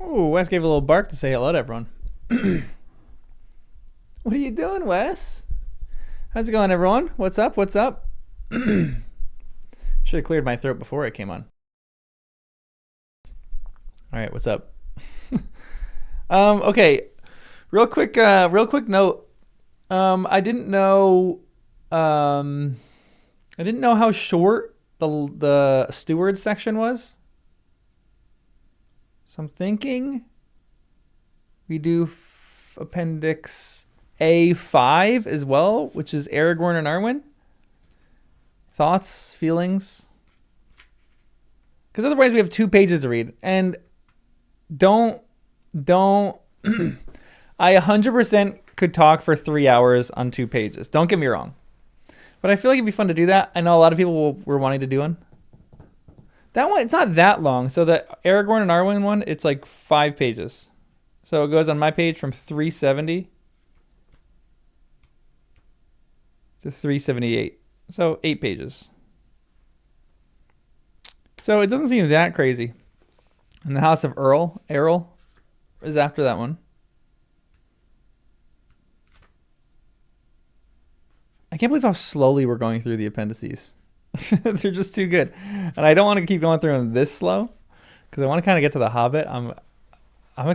Ooh, Wes gave a little bark to say hello to everyone. What are you doing, Wes? How's it going, everyone? What's up? What's up? Should have cleared my throat before I came on. All right, what's up? Okay, real quick note. I didn't know how short the steward section was. So I'm thinking we do Appendix A5 as well, which is Aragorn and Arwen. Thoughts, feelings? Because otherwise we have 2 pages to read. And don't I 100% could talk for 3 hours on 2 pages. Don't get me wrong. But I feel like it'd be fun to do that. I know a lot of people were wanting to do one. That one, it's not that long. So the Aragorn and Arwen one, it's like 5 pages. So it goes on my page from 370 to 378. So 8 pages. So it doesn't seem that crazy. And the House of Errol is after that one. I can't believe how slowly we're going through the appendices. They're just too good. And I don't want to keep going through them this slow because I want to kind of get to the Hobbit. I'm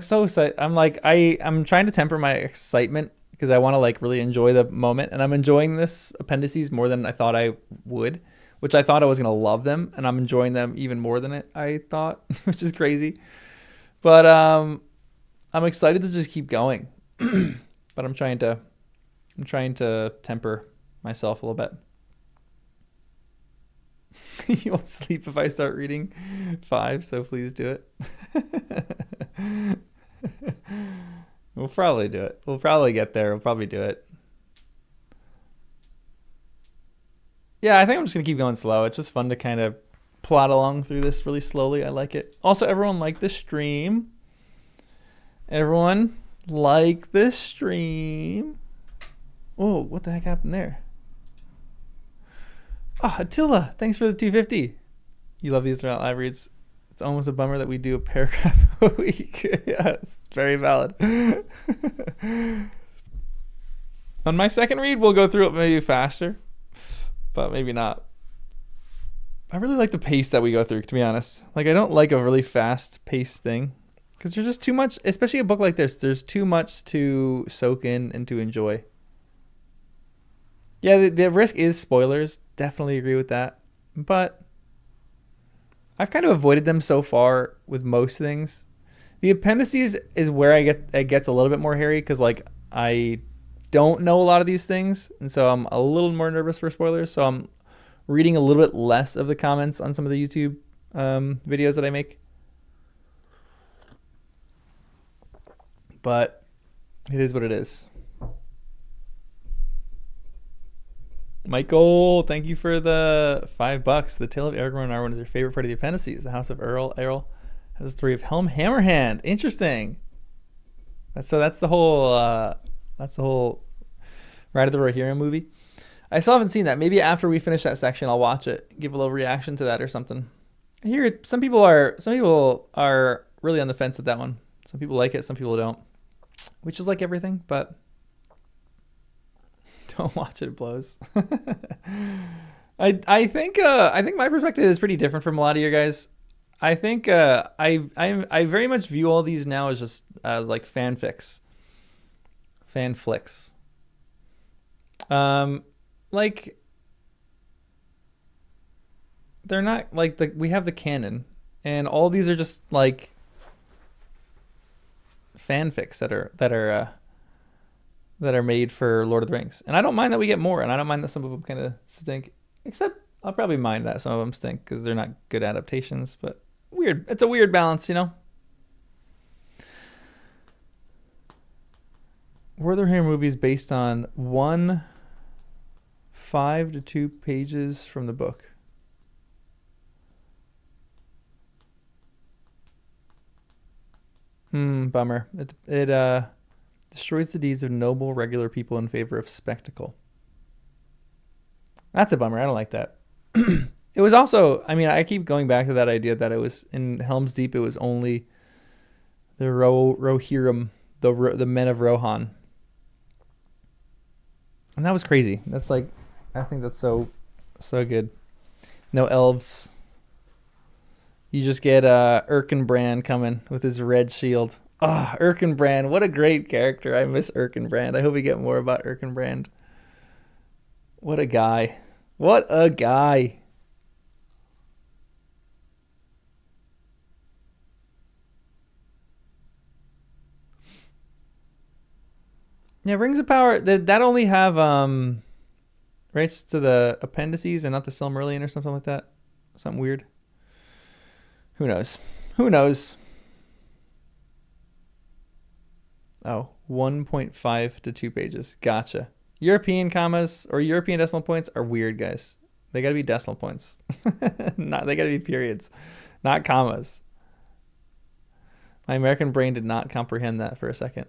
so excited. I'm trying to temper my excitement because I want to like really enjoy the moment, and I'm enjoying this appendices more than I thought I would, which I thought I was going to love them, and I'm enjoying them even more than I thought, which is crazy. But I'm excited to just keep going. But I'm trying to temper myself a little bit. You won't sleep if I start reading 5, so please do it. We'll probably do it. We'll probably get there. We'll probably do it. Yeah, I think I'm just going to keep going slow. It's just fun to kind of plod along through this really slowly. I like it. Also, everyone like the stream. Everyone like this stream. Oh, what the heck happened there? Oh, Attila, thanks for the 250. You love these throughout live reads. It's almost a bummer that we do a paragraph a week. Yeah, it's very valid. On my second read, we'll go through it maybe faster, but maybe not. I really like the pace that we go through, to be honest. Like, I don't like a really fast-paced thing because there's just too much, especially a book like this. There's too much to soak in and to enjoy. Yeah, the risk is spoilers. Definitely agree with that. But I've kind of avoided them so far with most things. The appendices is where it gets a little bit more hairy because like I don't know a lot of these things, and so I'm a little more nervous for spoilers. So I'm reading a little bit less of the comments on some of the YouTube videos that I make. But it is what it is. Michael, thank you for the $5. The Tale of Aragorn and Arwen is your favorite part of the appendices. The House of Errol has a story of Helm Hammerhand. Interesting. That's the whole Ride of the Rohirrim movie. I still haven't seen that. Maybe after we finish that section, I'll watch it, give a little reaction to that or something. I hear some people are really on the fence with that one. Some people like it, some people don't, which is like everything, but. Don't watch it, it blows. I think my perspective is pretty different from a lot of you guys. I think I very much view all these now as just as like fanflicks. Like they're not like we have the canon, and all these are just like fanfics that are made for Lord of the Rings. And I don't mind that we get more, and I don't mind that some of them kind of stink. Except I'll probably mind that some of them stink because they're not good adaptations, but weird. It's a weird balance, you know? Were there here movies based on 5 to 2 pages from the book? Bummer. It destroys the deeds of noble, regular people in favor of spectacle. That's a bummer. I don't like that. It was also, I mean, I keep going back to that idea that it was in Helm's Deep, it was only The Rohirrim, the men of Rohan. And that was crazy. That's like, I think that's so good. No elves. You just get Erkenbrand coming with his red shield. Ah, oh, Erkenbrand, what a great character. I miss Erkenbrand. I hope we get more about Erkenbrand. What a guy. What a guy. Yeah, Rings of Power, that only have rights to the appendices and not the Silmarillion or something like that. Something weird. Who knows? Who knows? Oh, 1.5 to 2 pages. Gotcha. European commas or European decimal points are weird, guys. They got to be decimal points. They got to be periods, not commas. My American brain did not comprehend that for a second.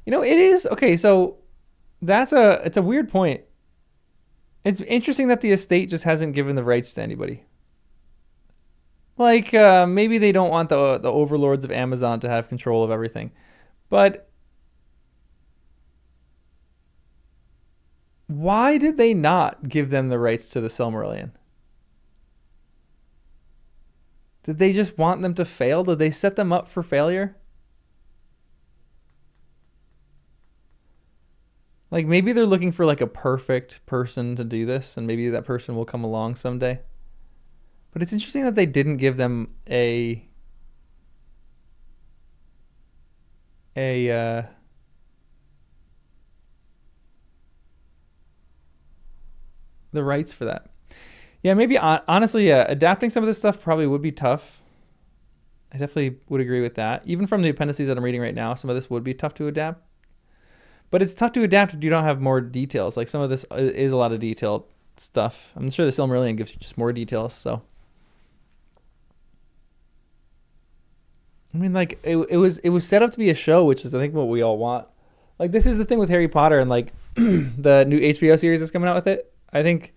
You know, it is okay. So it's a weird point. It's interesting that the estate just hasn't given the rights to anybody. Like maybe they don't want the overlords of Amazon to have control of everything, but why did they not give them the rights to the Silmarillion? Did they just want them to fail? Did they set them up for failure? Like maybe they're looking for like a perfect person to do this, and maybe that person will come along someday. But it's interesting that they didn't give them the rights for that. Yeah, maybe honestly, yeah, adapting some of this stuff probably would be tough. I definitely would agree with that. Even from the appendices that I'm reading right now, some of this would be tough to adapt. But it's tough to adapt if you don't have more details. Like some of this is a lot of detailed stuff. I'm sure the Silmarillion gives you just more details. So, I mean, like it was set up to be a show, which is I think what we all want. Like this is the thing with Harry Potter and like the new HBO series that's coming out with it. I think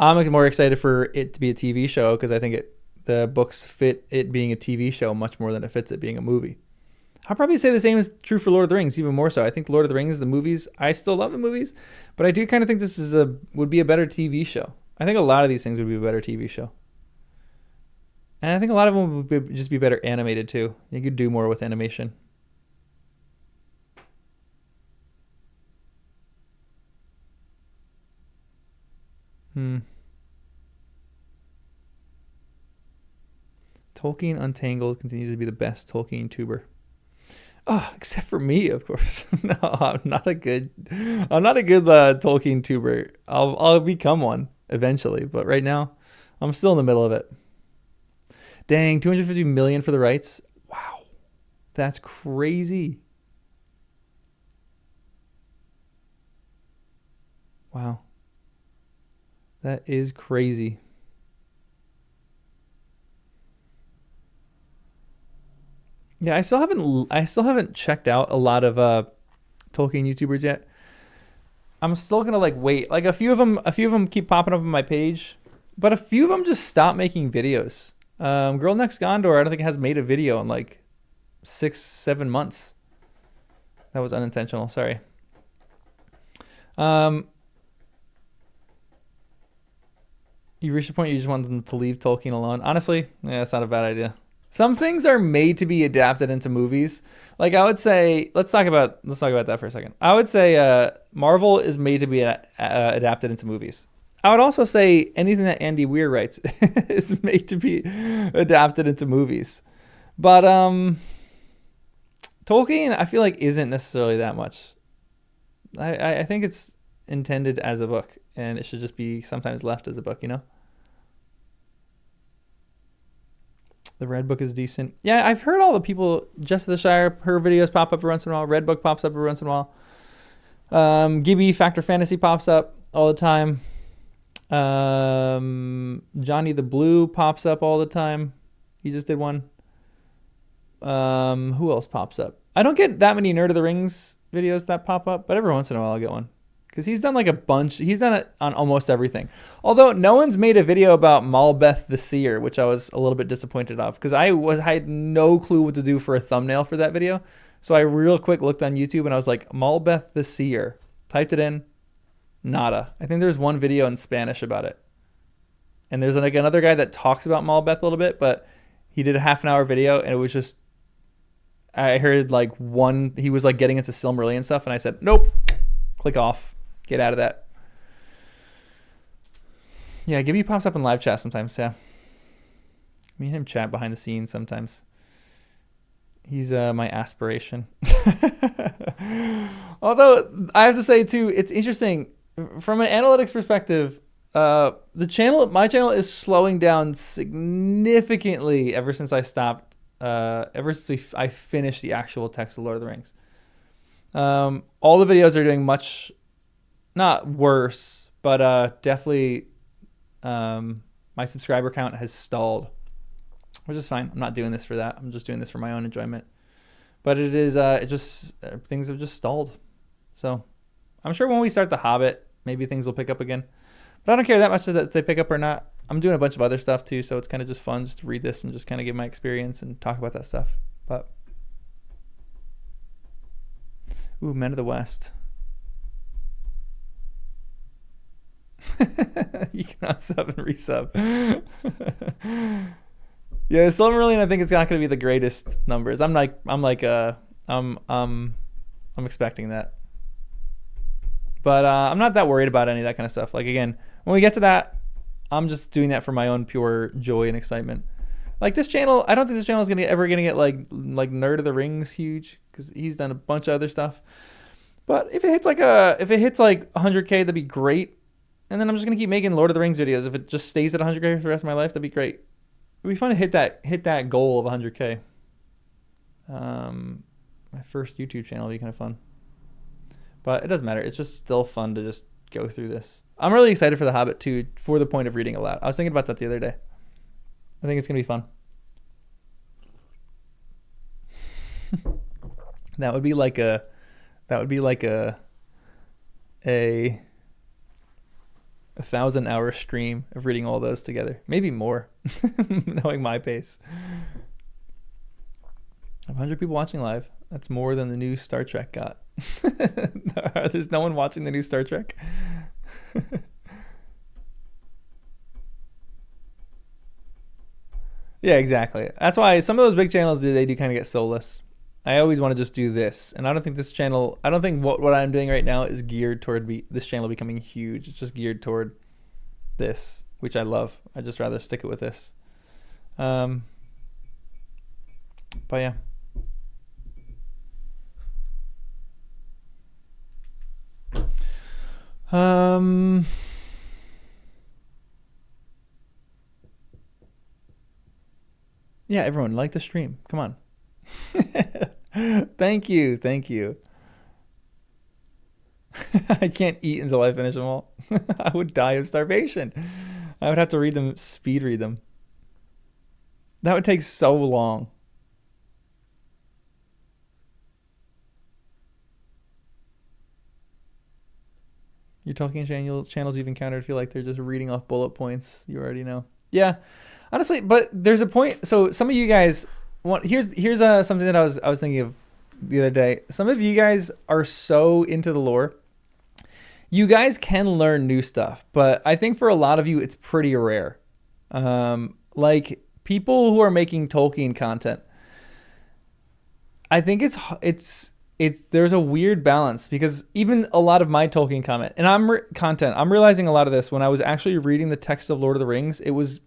I'm more excited for it to be a TV show because I think the books fit it being a TV show much more than it fits it being a movie. I'll probably say the same is true for Lord of the Rings, even more so. I think Lord of the Rings, the movies, I still love the movies, but I do kind of think this would be a better TV show. I think a lot of these things would be a better TV show. And I think a lot of them would just be better animated too. You could do more with animation. Tolkien Untangled continues to be the best Tolkien tuber. Oh, except for me, of course. No, I'm not a good Tolkien tuber. I'll become one eventually, but right now, I'm still in the middle of it. Dang, 250 million for the rights. Wow, that's crazy. Wow, that is crazy. Yeah, I still haven't checked out a lot of Tolkien YouTubers yet. I'm still gonna like wait. Like a few of them keep popping up on my page, but a few of them just stop making videos. Girl Next Gondor, I don't think has made a video in like 6-7 months. That was unintentional. Sorry. You reached a point you just want them to leave Tolkien alone. Honestly, yeah, it's not a bad idea. Some things are made to be adapted into movies. Like I would say, let's talk about that for a second. I would say Marvel is made to be adapted into movies. I would also say anything that Andy Weir writes is made to be adapted into movies. But Tolkien, I feel like isn't necessarily that much. I think it's intended as a book, and it should just be sometimes left as a book, you know? The Red Book is decent. Yeah, I've heard all the people, Jess of the Shire, her videos pop up every once in a while. Red Book pops up every once in a while. Gibby Factor Fantasy pops up all the time. Johnny the Blue pops up all the time. He just did one. Who else pops up? I don't get that many Nerd of the Rings videos that pop up, but every once in a while I'll get one. Because he's done like a bunch. He's done it on almost everything. Although no one's made a video about Malbeth the Seer, which I was a little bit disappointed of. Because I had no clue what to do for a thumbnail for that video. So I real quick looked on YouTube and I was like, Malbeth the Seer. Typed it in. Nada. I think there's one video in Spanish about it. And there's like another guy that talks about Malbeth a little bit, but he did a half-an-hour video and it was just, I heard like he was like getting into Silmarillion stuff and I said, nope, click off. Get out of that. Yeah, Gibby pops up in live chat sometimes, yeah. Me and him chat behind the scenes sometimes. He's my aspiration. Although, I have to say, too, it's interesting. From an analytics perspective, my channel is slowing down significantly ever since I stopped, I finished the actual text of Lord of the Rings. All the videos are doing much... not worse, but definitely my subscriber count has stalled, which is fine. I'm not doing this for that. I'm just doing this for my own enjoyment. But it is, things have just stalled. So I'm sure when we start The Hobbit, maybe things will pick up again. But I don't care that much that they pick up or not. I'm doing a bunch of other stuff too, so it's kind of just fun just to read this and just kind of give my experience and talk about that stuff. But, ooh, Men of the West. You cannot sub and resub. Yeah, Silmarillion, I think it's not going to be the greatest numbers. I'm expecting that, but I'm not that worried about any of that kind of stuff. Like, again, when we get to that, I'm just doing that for my own pure joy and excitement. Like this channel, I don't think this channel is ever gonna get like Nerd of the Rings huge, because he's done a bunch of other stuff. But if it hits like 100K, that'd be great. And then I'm just gonna keep making Lord of the Rings videos. If it just stays at 100K for the rest of my life, that'd be great. It'd be fun to hit that goal of 100K. My first YouTube channel would be kind of fun. But it doesn't matter. It's just still fun to just go through this. I'm really excited for The Hobbit too, for the point of reading aloud. I was thinking about that the other day. I think it's gonna be fun. That would be like a 1,000-hour stream of reading all those together, maybe more. Knowing my pace. 100 people watching live. That's more than the new Star Trek got. There's no one watching the new Star Trek. Yeah, exactly. That's why some of those big channels, they do kind of get soulless. I always want to just do this, and I don't think what I'm doing right now is geared toward this channel becoming huge. It's just geared toward this, which I love. I'd just rather stick it with this. But yeah. Yeah, everyone, like the stream. Come on. Thank you. I can't eat until I finish them all. I would die of starvation. I would have to speed read them. That would take so long. Your Tolkien channels you've encountered feel like they're just reading off bullet points you already know. Yeah, honestly, but there's a point. So some of you guys here's something that I was thinking of the other day. Some of you guys are so into the lore. You guys can learn new stuff, but I think for a lot of you, it's pretty rare. Like people who are making Tolkien content, I think it's there's a weird balance, because even a lot of my Tolkien content, I'm realizing a lot of this when I was actually reading the text of Lord of the Rings. It was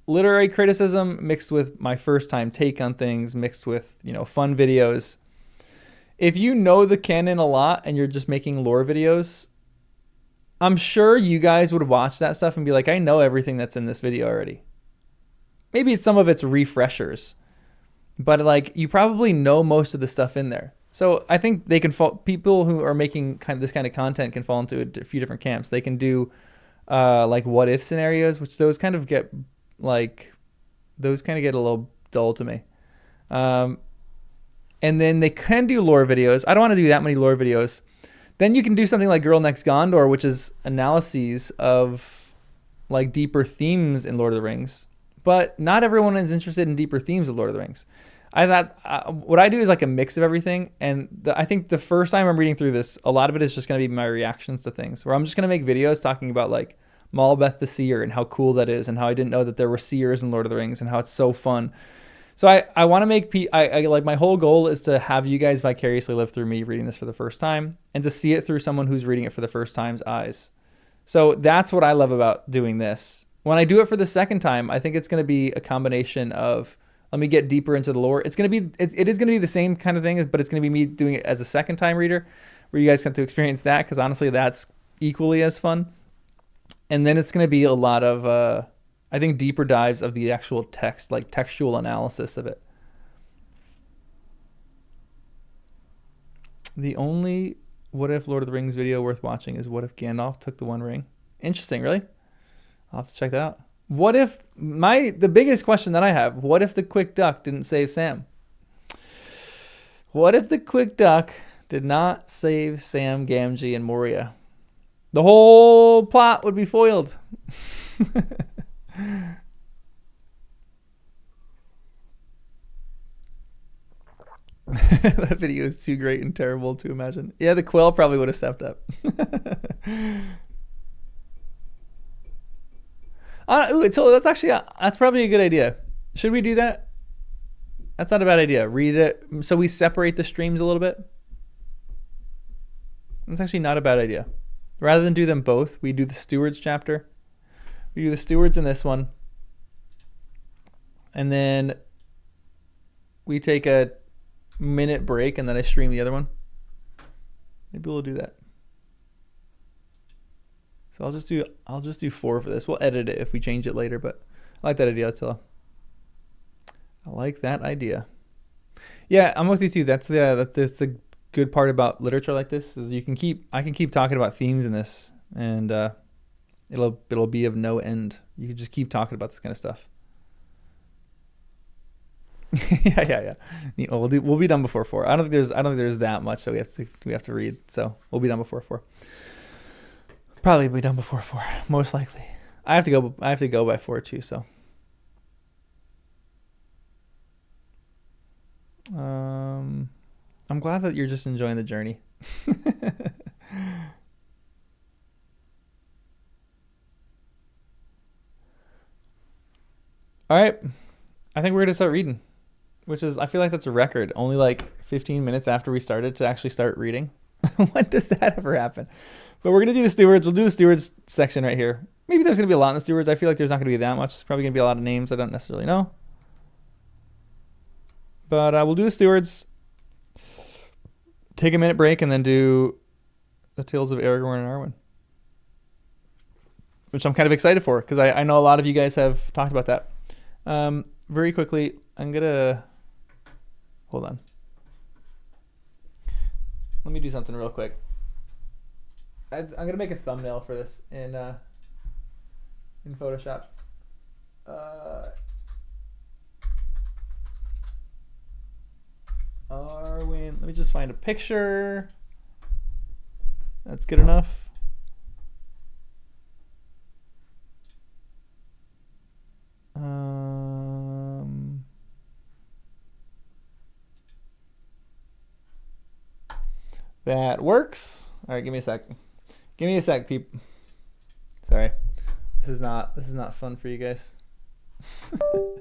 literary criticism mixed with my first time take on things, mixed with, fun videos. If you know the canon a lot and you're just making lore videos, I'm sure you guys would watch that stuff and be like, I know everything that's in this video already. Maybe some of it's refreshers, but like you probably know most of the stuff in there. So I think people who are making this kind of content can fall into a few different camps. They can do like what if scenarios, which those kind of get a little dull to me. And then they can do lore videos. I don't want to do that many lore videos. Then you can do something like Girl Next Gondor, which is analyses of like deeper themes in Lord of the Rings. But not everyone is interested in deeper themes of Lord of the Rings. I thought what I do is like a mix of everything. And I think the first time I'm reading through this, a lot of it is just going to be my reactions to things, where I'm just going to make videos talking about like Malbeth the Seer and how cool that is, and how I didn't know that there were seers in Lord of the Rings, and how it's so fun. So I want to make, I like, my whole goal is to have you guys vicariously live through me reading this for the first time, and to see it through someone who's reading it for the first time's eyes. So that's what I love about doing this. When I do it for the second time, I think it's going to be a combination of, let me get deeper into the lore. It's going to be, it is going to be the same kind of thing, but it's going to be me doing it as a second time reader, where you guys get to experience that, because honestly, that's equally as fun. And then it's going to be a lot of, I think, deeper dives of the actual text, like textual analysis of it. The only What If Lord of the Rings video worth watching is What If Gandalf Took the One Ring. Interesting, really? I'll have to check that out. What if, the biggest question that I have, what if the quick duck didn't save Sam? What if the quick duck did not save Sam, Gamgee, and Moria? The whole plot would be foiled. That video is too great and terrible to imagine. Yeah, the Quill probably would have stepped up. So that's probably a good idea. Should we do that? That's not a bad idea. Read it so we separate the streams a little bit. That's actually not a bad idea. Rather than do them both, we do the Stewards chapter. We do the Stewards in this one. And then we take a minute break, and then I stream the other one. Maybe we'll do that. So I'll just do 4 for this. We'll edit it if we change it later, but I like that idea, Attila. I like that idea. Yeah, I'm with you too. That's the good part about literature like this, is I can keep talking about themes in this, and it'll be of no end. You can just keep talking about this kind of stuff. yeah. We'll be done before 4. I don't think there's that much that we have to read, so we'll be done before 4. Probably be done before 4, most likely. I have to go by 4 too, so. I'm glad that you're just enjoying the journey. All right. I think we're going to start reading, which is, I feel like that's a record. Only like 15 minutes after we started to actually start reading. When does that ever happen? But we're going to do the Stewards. We'll do the Stewards section right here. Maybe there's going to be a lot in the Stewards. I feel like there's not going to be that much. It's probably going to be a lot of names I don't necessarily know. But we'll do the Stewards. Take a minute break and then do the Tales of Aragorn and Arwen, which I'm kind of excited for, because I know a lot of you guys have talked about that. Very quickly, I'm going to... Hold on. Let me do something real quick. I'm going to make a thumbnail for this in Photoshop. Arwen, let me just find a picture. That's good enough. That works. All right, give me a sec. Give me a sec, peep. Sorry, this is not fun for you guys. All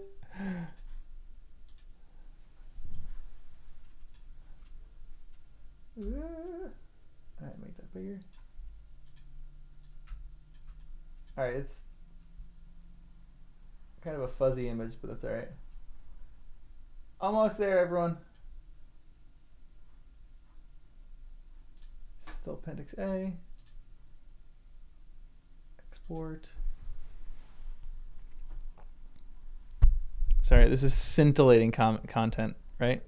right, make that bigger. All right, it's kind of a fuzzy image, but that's all right. Almost there, everyone. Still Appendix A. Export. Sorry, this is scintillating content, right?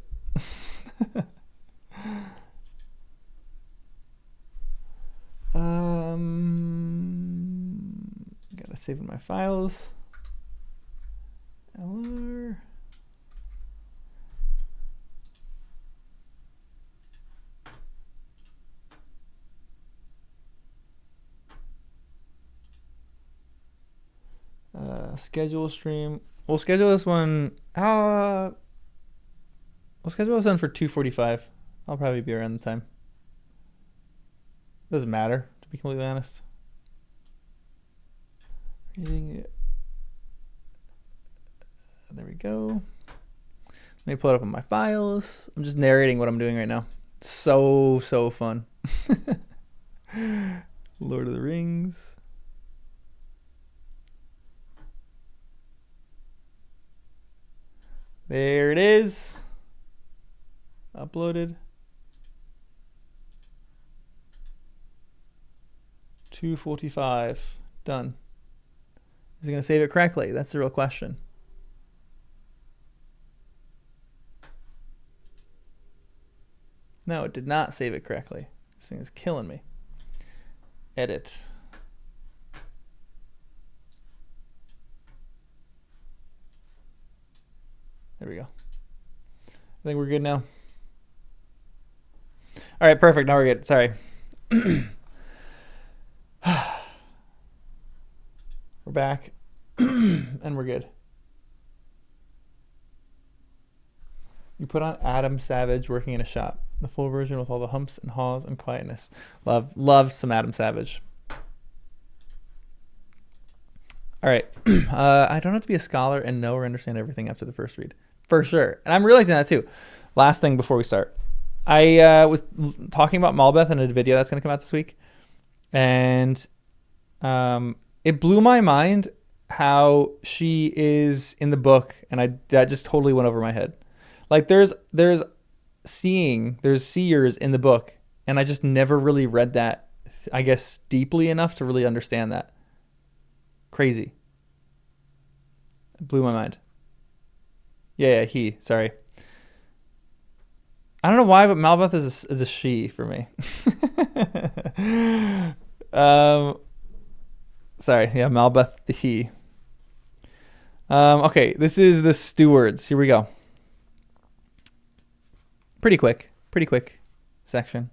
Gotta save in my files. LR. Schedule stream. We'll schedule this one. We'll schedule this one for 2:45. I'll probably be around the time. Doesn't matter, to be completely honest. Reading it. There we go. Let me pull it up on my files. I'm just narrating what I'm doing right now. It's so fun. Lord of the Rings. There it is. Uploaded. 2:45. Done. Is it going to save it correctly? That's the real question. No, it did not save it correctly. This thing is killing me. Edit. There we go. I think we're good now. All right, perfect. Now we're good. Sorry. We're back. And we're good. You put on Adam Savage working in a shop. The full version with all the humps and haws and quietness. Love some Adam Savage. All right. I don't have to be a scholar and know or understand everything after the first read. For sure. And I'm realizing that too. Last thing before we start. I was talking about Malbeth in a video that's going to come out this week. And it blew my mind how she is in the book. And that just totally went over my head. Like there's seers in the book. And I just never really read that, I guess, deeply enough to really understand that. Crazy. It blew my mind. Yeah, sorry. I don't know why, but Malbeth is a she for me. Sorry, yeah, Malbeth the he. Okay, this is the stewards. Here we go. Pretty quick section.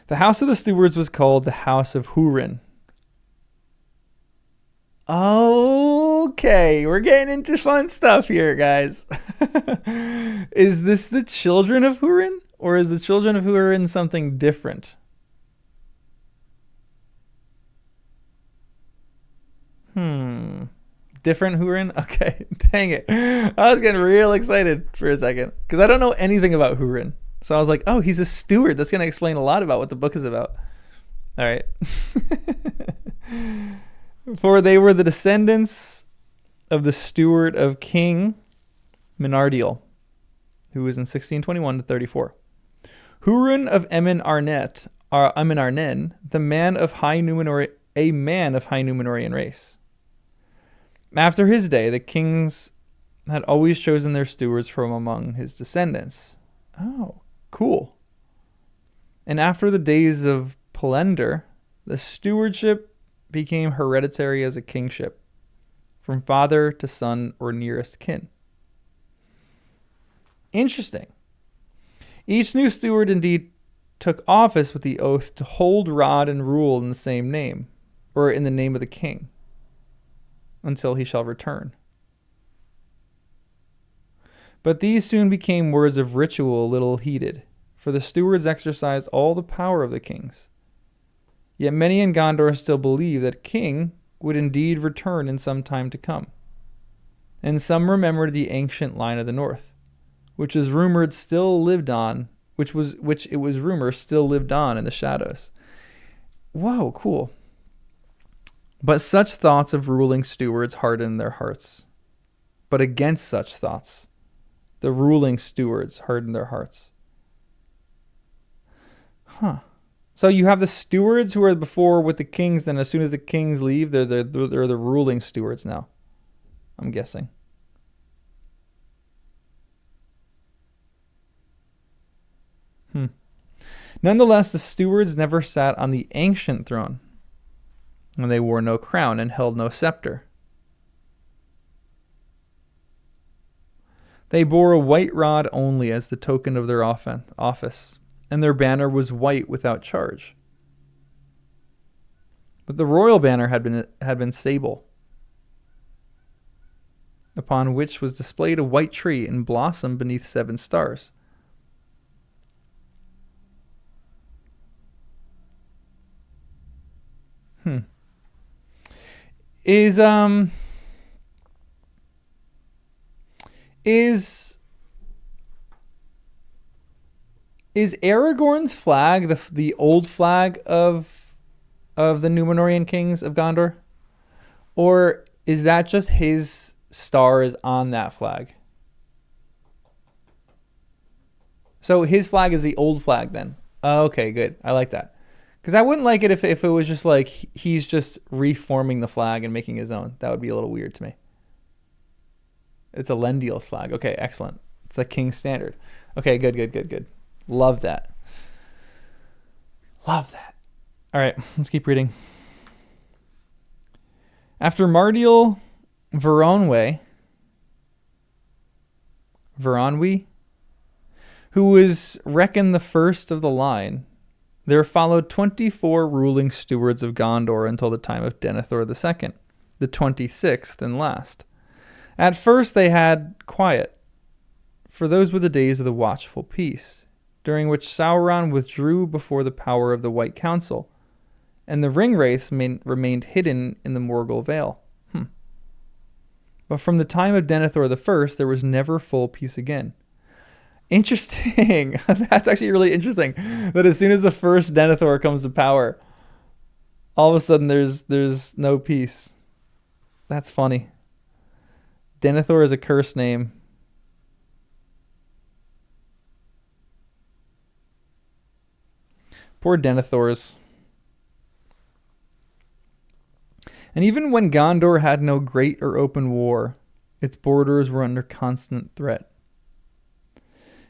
The house of the stewards was called the house of Hurin. Okay, we're getting into fun stuff here, guys. Is this the children of Hurin? Or is the children of Hurin something different? Different Hurin? Okay, dang it. I was getting real excited for a second. Because I don't know anything about Hurin. So I was like, oh, he's a steward. That's going to explain a lot about what the book is about. All right. For they were the descendants of the steward of King Menardiel, who was in 1621 to 34. Hurin of Emin Arnen, the man of high Numenorian race. After his day, the kings had always chosen their stewards from among his descendants. Oh, cool. And after the days of Pelender, the stewardship became hereditary as a kingship, from father to son or nearest kin. Interesting. Each new steward indeed took office with the oath to hold rod and rule in the same name, or in the name of the king, until he shall return. But these soon became words of ritual little heeded, for the stewards exercised all the power of the kings. Yet many in Gondor still believe that king would indeed return in some time to come. And some remembered the ancient line of the north, which it was rumored still lived on in the shadows. Whoa, cool. But such thoughts of ruling stewards hardened their hearts. But against such thoughts, the ruling stewards hardened their hearts. Huh. So you have the stewards who were before with the kings, then as soon as the kings leave, they're the ruling stewards now, I'm guessing. Nonetheless, the stewards never sat on the ancient throne, and they wore no crown and held no scepter. They bore a white rod only as the token of their office, and their banner was white without charge. But the royal banner had been sable, upon which was displayed a white tree in blossom beneath 7 stars. Is Aragorn's flag the old flag of the Númenórean kings of Gondor, or is that just his stars on that flag? So his flag is the old flag then. Okay, good. I like that. Because I wouldn't like it if it was just like he's just reforming the flag and making his own. That would be a little weird to me. It's a Elendil's flag. Okay, excellent. It's the King's Standard. Okay, good. Love that. All right, let's keep reading. After Mardial Veronwe, who was reckoned the first of the line, there followed 24 ruling stewards of Gondor until the time of Denethor II, the 26th and last. At first they had quiet, for those were the days of the watchful peace, during which Sauron withdrew before the power of the White Council, and the ring-wraiths remained hidden in the Morgul Vale. But from the time of Denethor I, there was never full peace again. Interesting. That's actually really interesting. That as soon as the first Denethor comes to power, all of a sudden there's no peace. That's funny. Denethor is a cursed name. Poor Denethors. And even when Gondor had no great or open war, its borders were under constant threat.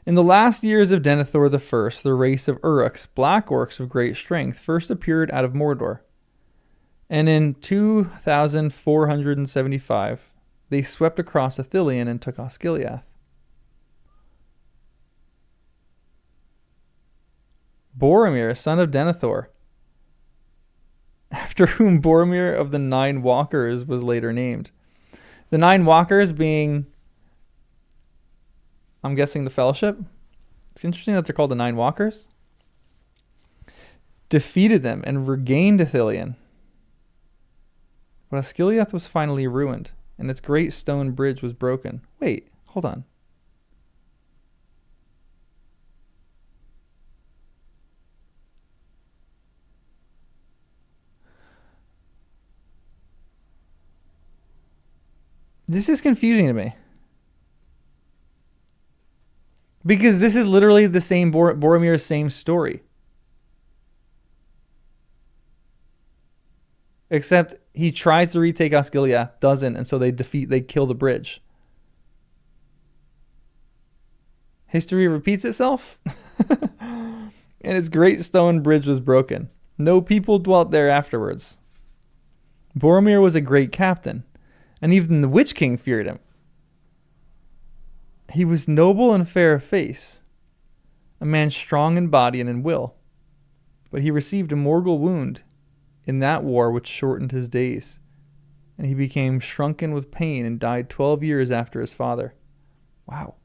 In the last years of Denethor I, the race of Uruks, black orcs of great strength, first appeared out of Mordor. And in 2475, they swept across Ithilien and took Osgiliath. Boromir, son of Denethor, after whom Boromir of the Nine Walkers was later named. The Nine Walkers being, I'm guessing, the Fellowship. It's interesting that they're called the Nine Walkers. Defeated them and regained Ithilien. But Osgiliath was finally ruined, and its great stone bridge was broken. Wait, hold on. This is confusing to me. Because this is literally the same Boromir's same story. Except he tries to retake Osgiliath, doesn't, and so they kill the bridge. History repeats itself? And its great stone bridge was broken. No people dwelt there afterwards. Boromir was a great captain, and even the Witch King feared him. He was noble and fair of face, a man strong in body and in will, but he received a mortal wound in that war which shortened his days, and he became shrunken with pain and died 12 years after his father. Wow.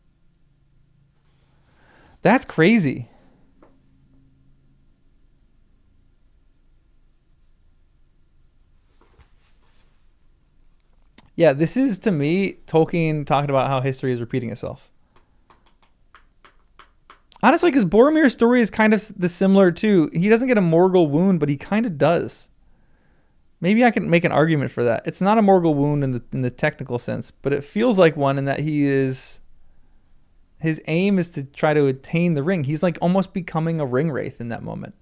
That's crazy. Yeah, this is, to me, Tolkien talking about how history is repeating itself. Honestly, because Boromir's story is kind of similar too. He doesn't get a Morgul wound, but he kind of does. Maybe I can make an argument for that. It's not a Morgul wound in the technical sense, but it feels like one in that his aim is to try to attain the ring. He's like almost becoming a ring wraith in that moment.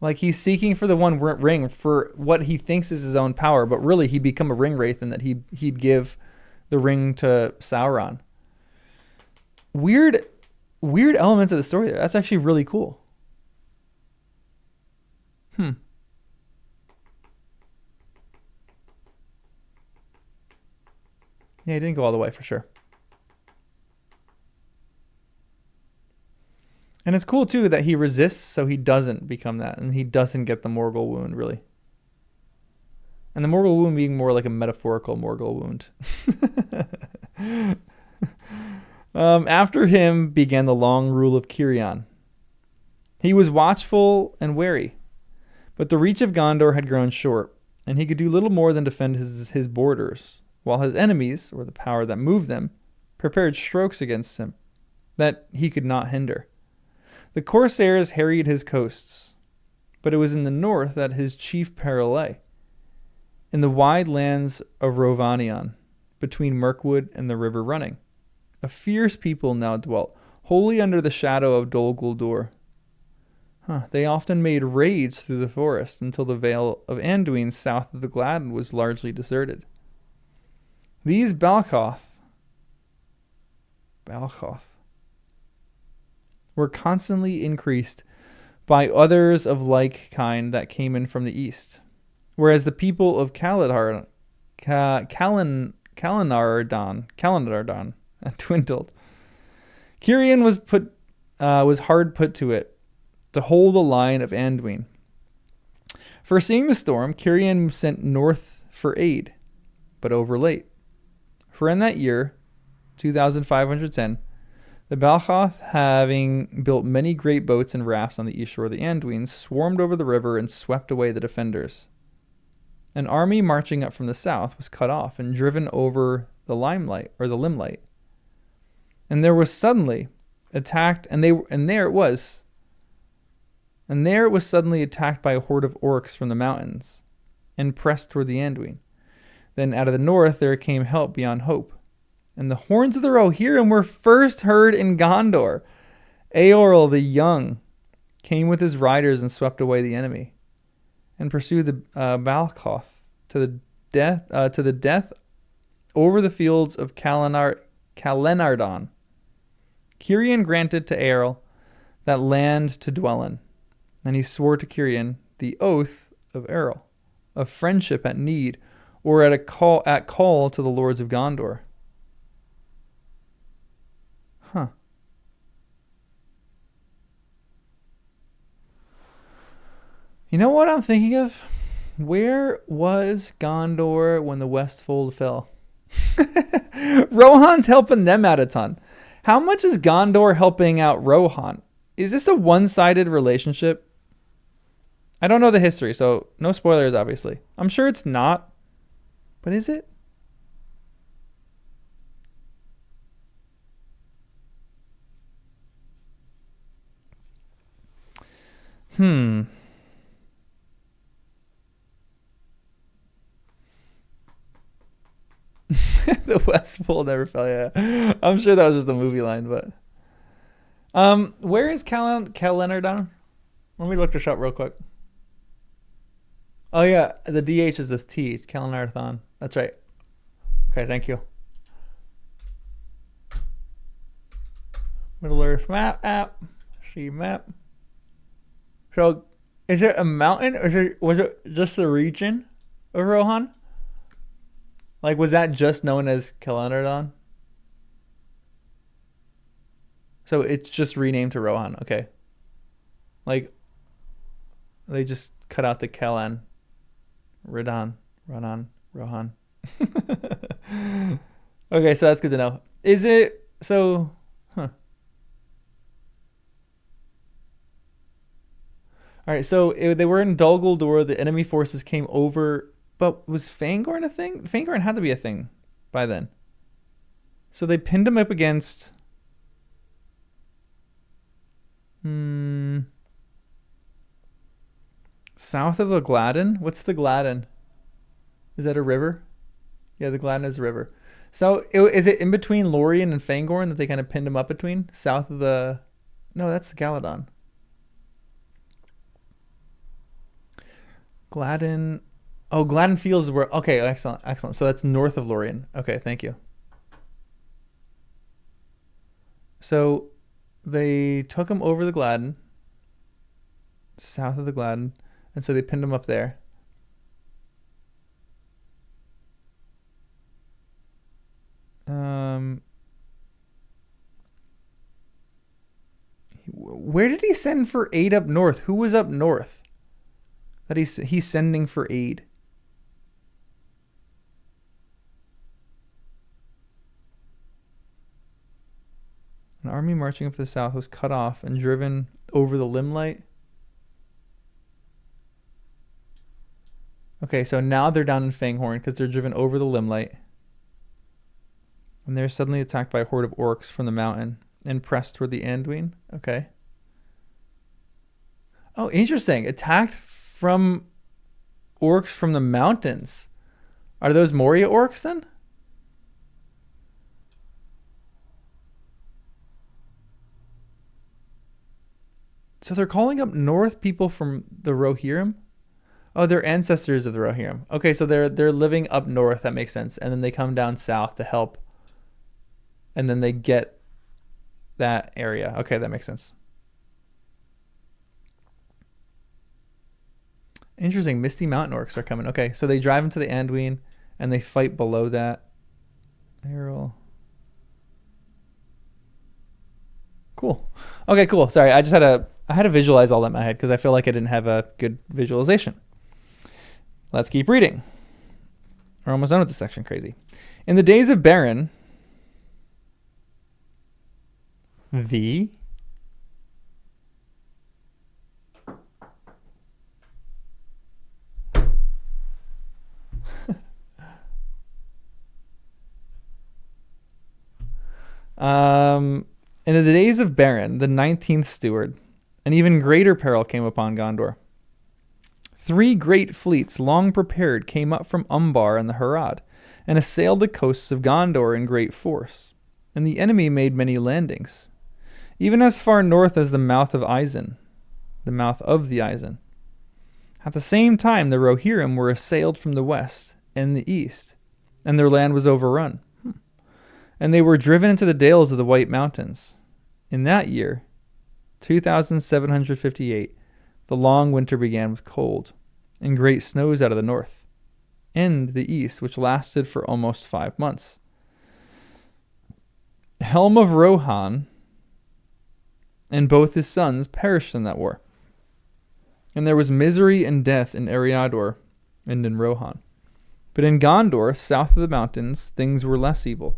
Like he's seeking for the one ring for what he thinks is his own power, but really he'd become a ring wraith and that he'd give the ring to Sauron. Weird elements of the story there. That's actually really cool. Yeah, he didn't go all the way for sure. And it's cool too that he resists so he doesn't become that and he doesn't get the Morgul wound, really. And the Morgul wound being more like a metaphorical Morgul wound. After him began the long rule of Kirion. He was watchful and wary, but the reach of Gondor had grown short, and he could do little more than defend his borders, while his enemies, or the power that moved them, prepared strokes against him that he could not hinder. The corsairs harried his coasts, but it was in the north that his chief peril lay, in the wide lands of Rovanion, between Mirkwood and the River Running. A fierce people now dwelt, wholly under the shadow of Dol Guldur. They often made raids through the forest until the Vale of Anduin south of the Gladden was largely deserted. These Balcoth were constantly increased by others of like kind that came in from the east, whereas the people of Kalinardon dwindled. Kirion was hard put to it to hold the line of Anduin. Foreseeing the storm, Kirion sent north for aid, but over late. For in that year, 2510, the Balcoth, having built many great boats and rafts on the east shore of the Anduin, swarmed over the river and swept away the defenders. An army marching up from the south was cut off and driven over the Limelight. And there was suddenly attacked, and there it was suddenly attacked by a horde of orcs from the mountains, and pressed toward the Anduin. Then out of the north there came help beyond hope, and the horns of the Rohirrim were first heard in Gondor. Eorl the Young came with his riders and swept away the enemy, and pursued the Balcoth to the death over the fields of Kalenardon. Kirion granted to Eorl that land to dwell in, and he swore to Kirion the oath of Eorl, of friendship at need, or at call to the lords of Gondor. You know what I'm thinking of? Where was Gondor when the Westfold fell? Rohan's helping them out a ton. How much is Gondor helping out Rohan? Is this a one-sided relationship? I don't know the history, so no spoilers, obviously. I'm sure it's not, but is it? The Westfold never fell. Yeah, I'm sure that was just a movie line, but where is Kalenardon? Let me look this up real quick. Oh yeah, the DH is the T. Kalenardon. That's right. Okay, thank you. Middle Earth map app. See map. So, is it a mountain, or was it just the region of Rohan? Like, was that just known as Kalenardon? So it's just renamed to Rohan. Okay. Like, they just cut out the Kalan. Rohan. Okay, so that's good to know. Is it so? All right, so they were in Dol Guldur. The enemy forces came over, but was Fangorn a thing? Fangorn had to be a thing by then. So they pinned him up against. South of the Gladden? What's the Gladden? Is that a river? Yeah, the Gladden is a river. So is it in between Lorien and Fangorn that they kind of pinned him up between? South of the... No, that's the Galadon. Gladden... Oh, Gladden Fields were... Okay, excellent. So that's north of Lorien. Okay, thank you. So they took him over the Gladden. South of the Gladden. And so they pinned him up there. Where did he send for aid up north? Who was up north that he's sending for aid? army marching up to the south was cut off and driven over the Limelight. Okay, so now they're down in Fanghorn because they're driven over the Limelight. And they're suddenly attacked by a horde of orcs from the mountain and pressed toward the Anduin. Okay. Oh, interesting. Attacked from orcs from the mountains. Are those Moria orcs then? So they're calling up north people from the Rohirrim? Oh, they're ancestors of the Rohirrim. Okay, so they're living up north. That makes sense. And then they come down south to help. And then they get that area. Okay, that makes sense. Interesting. Misty Mountain orcs are coming. Okay, so they drive into the Anduin and they fight below that. Errol. Cool. Okay, cool. Sorry, I had to visualize all that in my head because I feel like I didn't have a good visualization. Let's keep reading. We're almost done with this section. Crazy. In the days of Beren, the in the days of Beren, the 19th steward, an even greater peril came upon Gondor. 3 great fleets, long prepared, came up from Umbar and the Harad, and assailed the coasts of Gondor in great force. And the enemy made many landings, even as far north as the mouth of Isen, the mouth of the Isen. At the same time, the Rohirrim were assailed from the west and the east, and their land was overrun. And they were driven into the dales of the White Mountains. In that year, 2758, the long winter began with cold, and great snows out of the north, and the east, which lasted for almost 5 months. Helm of Rohan and both his sons perished in that war. And there was misery and death in Eriador and in Rohan. But in Gondor, south of the mountains, things were less evil.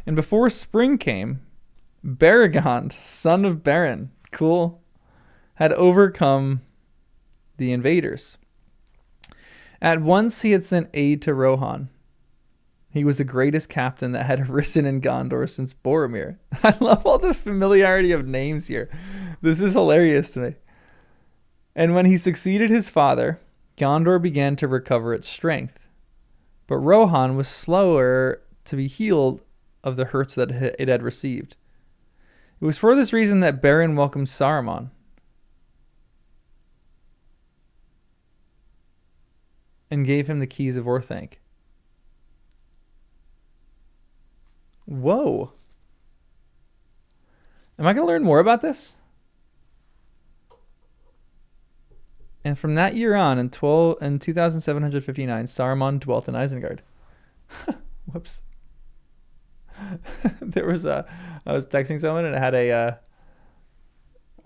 And before spring came, Beregond, son of Beren, cool, had overcome the invaders. At once he had sent aid to Rohan. He was the greatest captain that had arisen in Gondor since Boromir. I love all the familiarity of names here. This is hilarious to me. And when he succeeded his father, Gondor began to recover its strength. But Rohan was slower to be healed of the hurts that it had received. It was for this reason that Beren welcomed Saruman and gave him the keys of Orthanc. Whoa. Am I going to learn more about this? And from that year on, in 2759, Saruman dwelt in Isengard. Whoops. I was texting someone and it had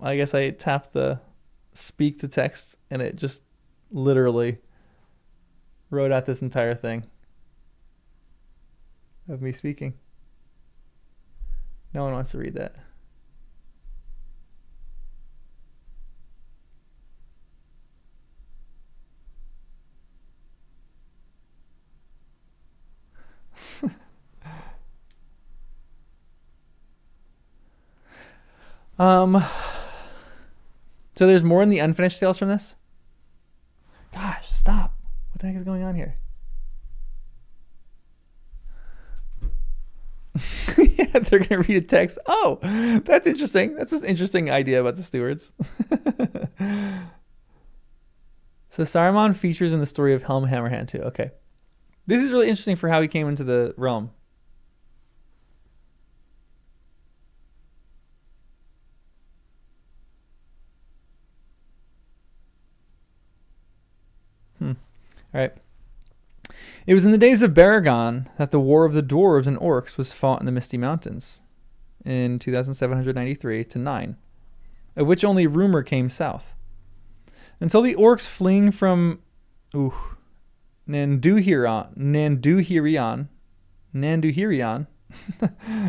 I guess I tapped the speak to text and it just literally wrote out this entire thing of me speaking. No one wants to read that. So there's more in the unfinished tales from this? Gosh, stop. What the heck is going on here? Yeah, they're going to read a text. Oh, that's interesting. That's an interesting idea about the stewards. So Saruman features in the story of Helm Hammerhand too. Okay. This is really interesting for how he came into the realm. All right. It was in the days of Baragon that the War of the Dwarves and Orcs was fought in the Misty Mountains in 2793 to 9, of which only rumor came south. Until the Orcs fleeing from Nanduhirion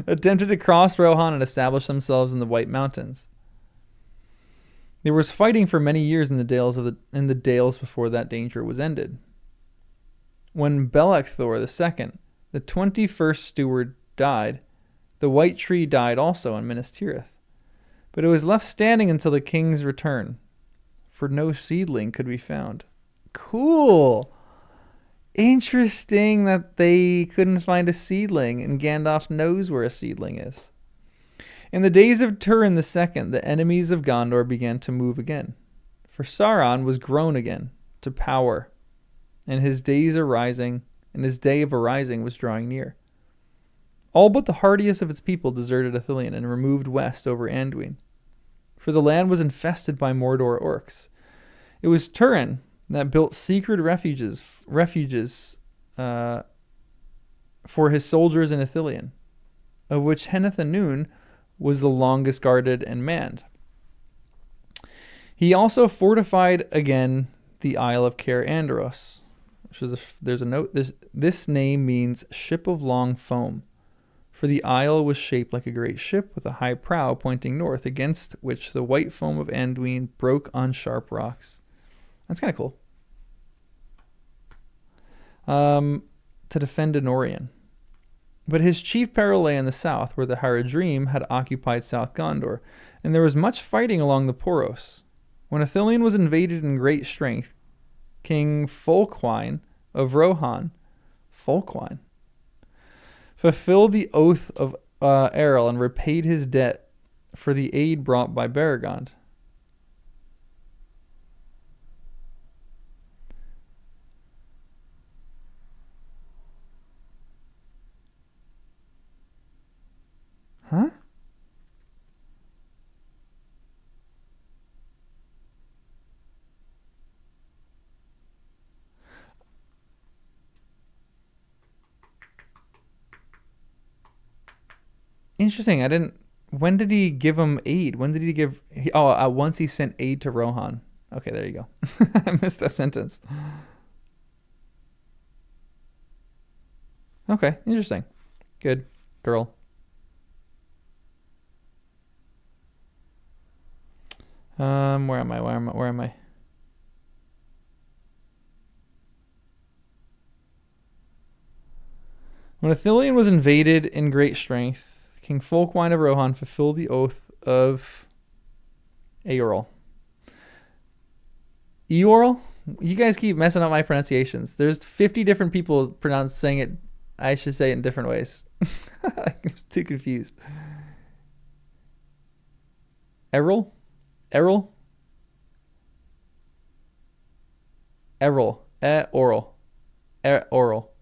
attempted to cross Rohan and establish themselves in the White Mountains. There was fighting for many years in the dales before that danger was ended. When Belekthor II, the 21st steward, died, the White Tree died also in Minas Tirith. But it was left standing until the king's return, for no seedling could be found. Cool! Interesting that they couldn't find a seedling, and Gandalf knows where a seedling is. In the days of Turin II, the enemies of Gondor began to move again, for Sauron was grown again to power, and his day of arising was drawing near. All but the hardiest of its people deserted Ithilien and removed west over Anduin, for the land was infested by Mordor orcs. It was Turin that built secret refuges for his soldiers in Ithilien, of which Henneth Anun was the longest guarded and manned. He also fortified again the Isle of Caer Andros, which is there's a note. This name means ship of long foam, for the isle was shaped like a great ship with a high prow pointing north, against which the white foam of Anduin broke on sharp rocks. That's kind of cool. To defend Anorion. But his chief peril lay in the south, where the Haradrim had occupied South Gondor, and there was much fighting along the Poros. When Ithilien was invaded in great strength, King Folkwine of Rohan, fulfilled the oath of Errol and repaid his debt for the aid brought by Beregond. Huh? Interesting. I didn't. When did he give him aid? When did he give? Once he sent aid to Rohan. Okay, there you go. I missed that sentence. Okay, interesting. Good girl. Where am I? When Ithilien was invaded in great strength, King Folkwine of Rohan fulfilled the oath of Eorl. Eorl? You guys keep messing up my pronunciations. There's 50 different people saying it. I should say it in different ways. I'm just too confused. Errol? Errol? Errol. Oral. Oral.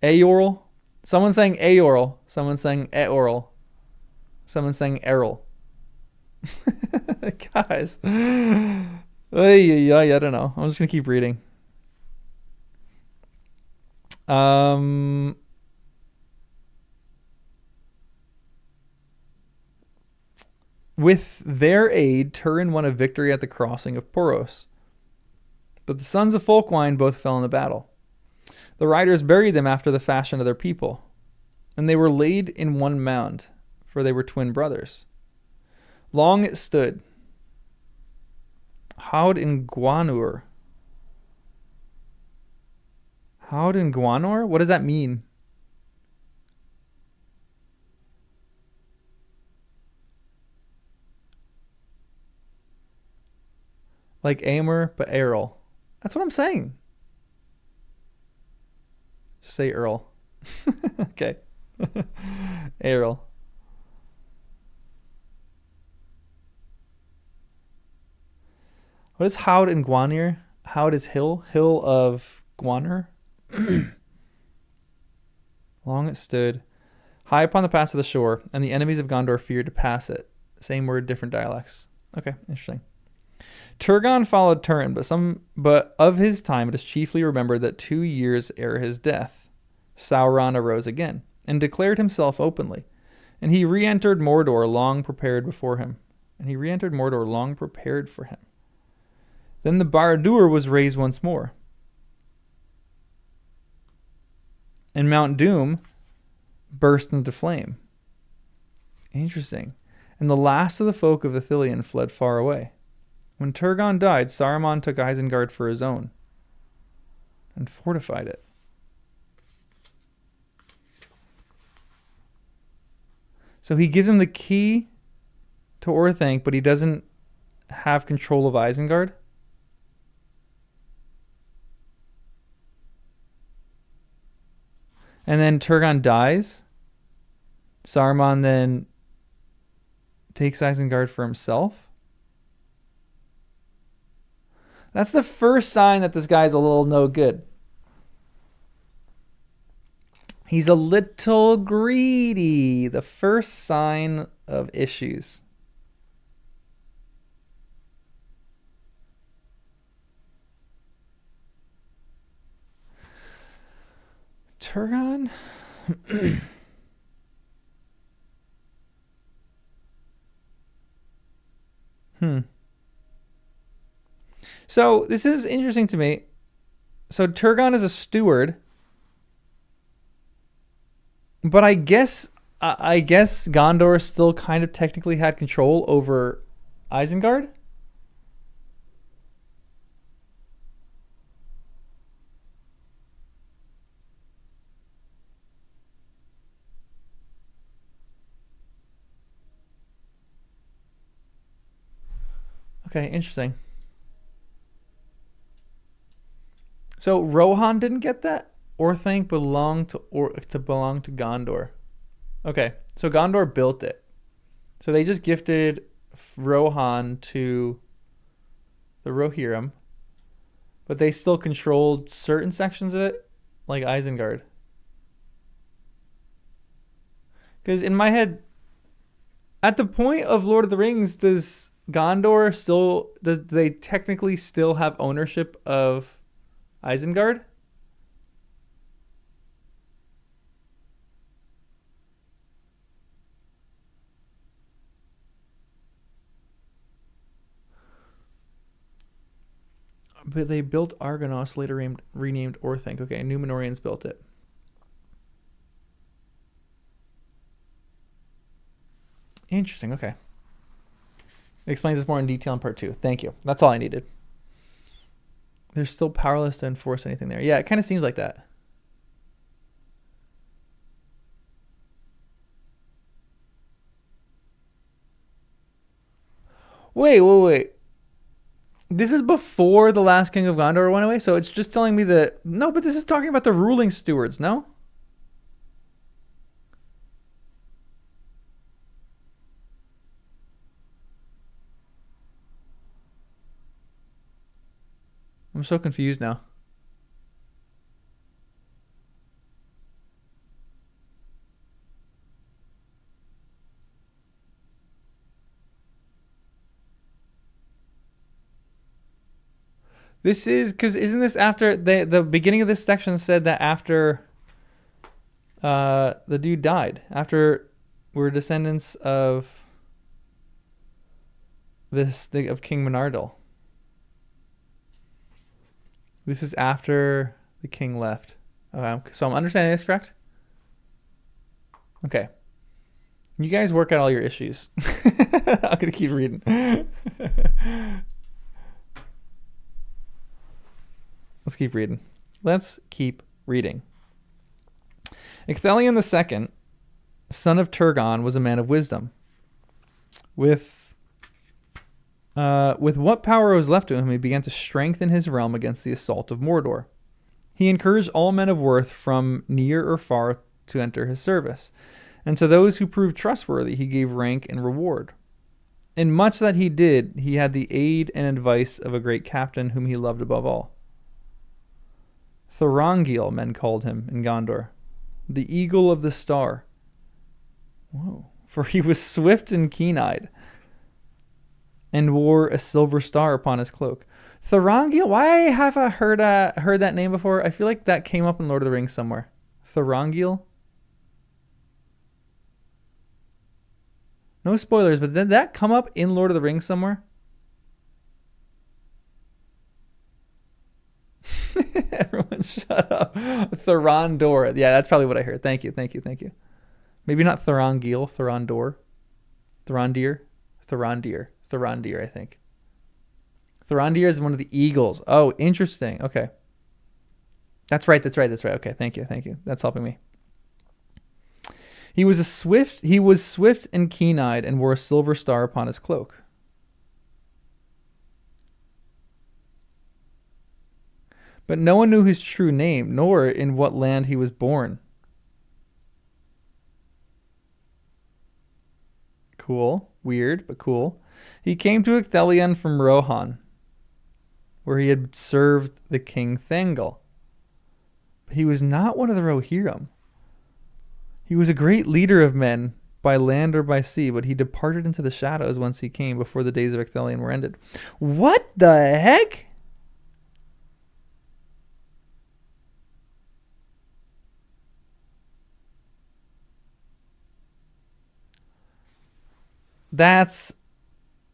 Aoral. Someone's saying Aoral. Someone's saying Eoral. Someone's saying Errol. Guys. I don't know. I'm just going to keep reading. With their aid, Turin won a victory at the crossing of Poros. But the sons of Folkwine both fell in the battle. The riders buried them after the fashion of their people, and they were laid in one mound, for they were twin brothers. Long it stood. Haud in Gwanur. Haud in Gwanur? What does that mean? Like Aemir, but Errol. That's what I'm saying. Just say Earl. Okay. Errol. What is Haud in Gwanir? Haud is hill. Hill of Gwanir. Long it stood, high upon the pass of the shore, and the enemies of Gondor feared to pass it. Same word, different dialects. Okay, interesting. Turgon followed Turin, but of his time it is chiefly remembered that 2 years ere his death, Sauron arose again, and declared himself openly, and he re-entered Mordor long prepared for him. Then the Barad-dûr was raised once more, and Mount Doom burst into flame. Interesting. And the last of the folk of Ithilien fled far away. When Turgon died, Saruman took Isengard for his own and fortified it. So he gives him the key to Orthanc, but he doesn't have control of Isengard. And then Turgon dies. Saruman then takes Isengard for himself. That's the first sign that this guy's a little no good. He's a little greedy. The first sign of issues. Turgon? So this is interesting to me. So Turgon is a steward, but I guess Gondor still kind of technically had control over Isengard. Okay, interesting. So Rohan didn't get that? Orthanc belonged to Gondor. Okay, so Gondor built it. So they just gifted Rohan to the Rohirrim, but they still controlled certain sections of it, like Isengard. Because in my head, at the point of Lord of the Rings, does they technically still have ownership of Isengard? But they built Argonos, later renamed Orthanc. Okay, Númenóreans built it. Interesting, okay. It explains this more in detail in part 2. Thank you. That's all I needed. They're still powerless to enforce anything there. Yeah, it kind of seems like that. Wait. This is before the last king of Gondor went away, so it's just telling me that... No, but this is talking about the ruling stewards, no? I'm so confused now. This is because isn't this after the beginning of this section said that after the dude died, after we're descendants of of King Menardil. This is after the king left. So I'm understanding this correct? Okay. You guys work out all your issues. I'm going to keep reading. Let's keep reading. Ecthelion II, son of Turgon, was a man of wisdom. With what power was left to him, he began to strengthen his realm against the assault of Mordor. He encouraged all men of worth from near or far to enter his service, and to those who proved trustworthy he gave rank and reward. In much that he did, he had the aid and advice of a great captain whom he loved above all. Thorongil, men called him in Gondor, the eagle of the star. Whoa. For he was swift and keen-eyed, and wore a silver star upon his cloak. Thorongil? Why have I heard that name before? I feel like that came up in Lord of the Rings somewhere. Thorongil? No spoilers, but did that come up in Lord of the Rings somewhere? Everyone shut up. Thorondor. Yeah, that's probably what I heard. Thank you. Maybe not Thorongil, Thorondor, Thorondir, I think. Thorondir is one of the eagles. Oh, interesting. Okay. That's right. Okay, thank you. That's helping me. He was swift and keen-eyed and wore a silver star upon his cloak. But no one knew his true name, nor in what land he was born. Cool. Weird, but cool. He came to Ecthelion from Rohan, where he had served the king Thangel. But he was not one of the Rohirrim. He was a great leader of men, by land or by sea, but he departed into the shadows whence he came before the days of Ecthelion were ended. What the heck? That's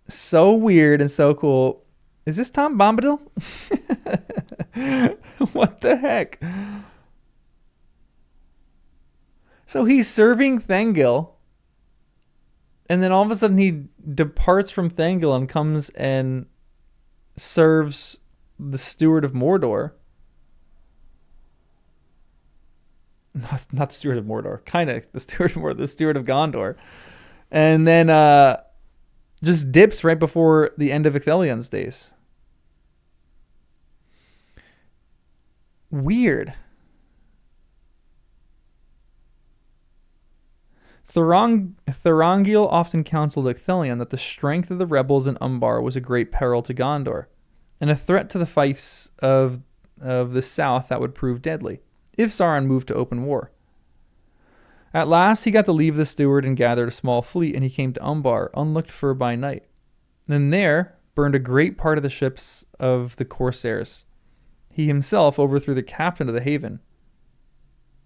so weird and so cool. Is this Tom Bombadil? What the heck? So he's serving Thangil, and then all of a sudden he departs from Thangil and comes and serves the Steward of Mordor. Not the Steward of Mordor. Kind of the Steward of Mordor, the Steward of Gondor. And then just dips right before the end of Ecthelion's days. Weird. Thorongil often counseled Ecthelion that the strength of the rebels in Umbar was a great peril to Gondor, and a threat to the fiefs of the south that would prove deadly, if Sauron moved to open war. At last he got to leave the steward and gathered a small fleet, and he came to Umbar, unlooked for by night. Then there burned a great part of the ships of the Corsairs. He himself overthrew the captain of the haven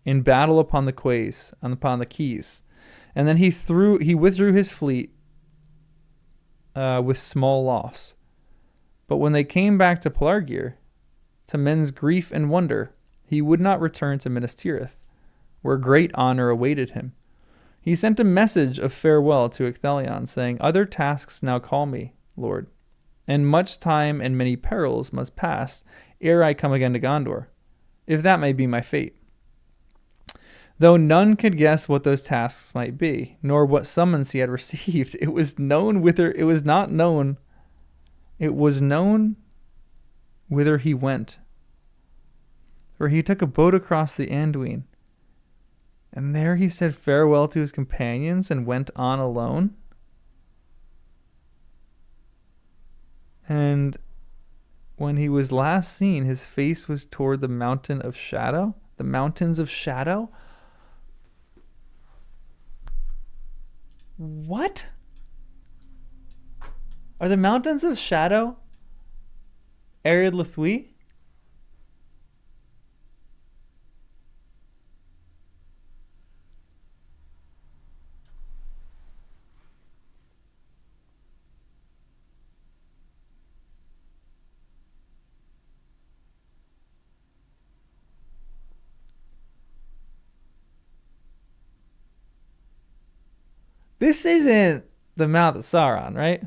in battle upon the quays and upon the quays. And then he withdrew his fleet with small loss. But when they came back to Pelargir, to men's grief and wonder, he would not return to Minas Tirith, where great honor awaited him. He sent a message of farewell to Ecthelion, saying, "Other tasks now call me, Lord, and much time and many perils must pass ere I come again to Gondor, if that may be my fate." Though none could guess what those tasks might be, nor what summons he had received, it was known whither he went. For he took a boat across the Anduin, and there he said farewell to his companions and went on alone. And when he was last seen, his face was toward the mountains of shadow. What? Are the mountains of shadow Ered Luthwi? This isn't the mouth of Sauron, right?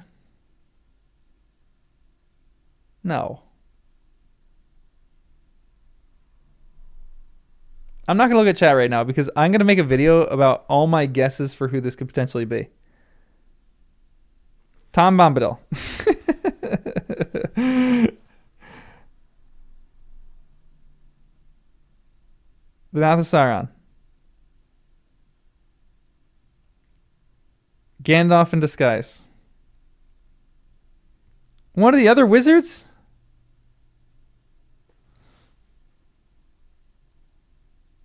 No. I'm not going to look at chat right now because I'm going to make a video about all my guesses for who this could potentially be. Tom Bombadil. The mouth of Sauron. Gandalf in disguise. One of the other wizards?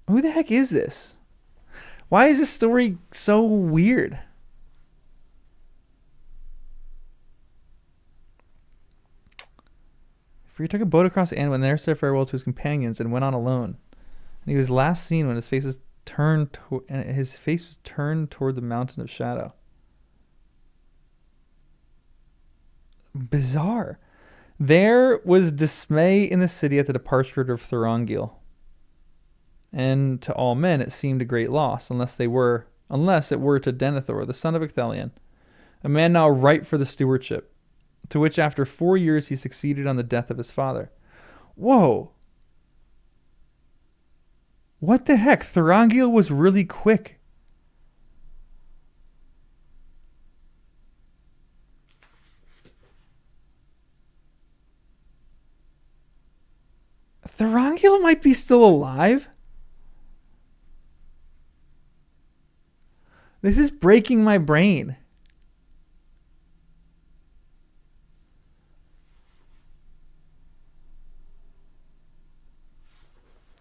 Who the heck is this? Why is this story so weird? For he took a boat across the Anduin, there said farewell to his companions and went on alone. And he was last seen when his face was turned toward the mountain of shadow. Bizarre. There was dismay in the city at the departure of Thorongil. And to all men it seemed a great loss, unless they were unless it were to Denethor, the son of Ecthelion, a man now ripe for the stewardship, to which after 4 years he succeeded on the death of his father. Whoa. What the heck? Thorongil was really quick. Thorongil might be still alive. This is breaking my brain.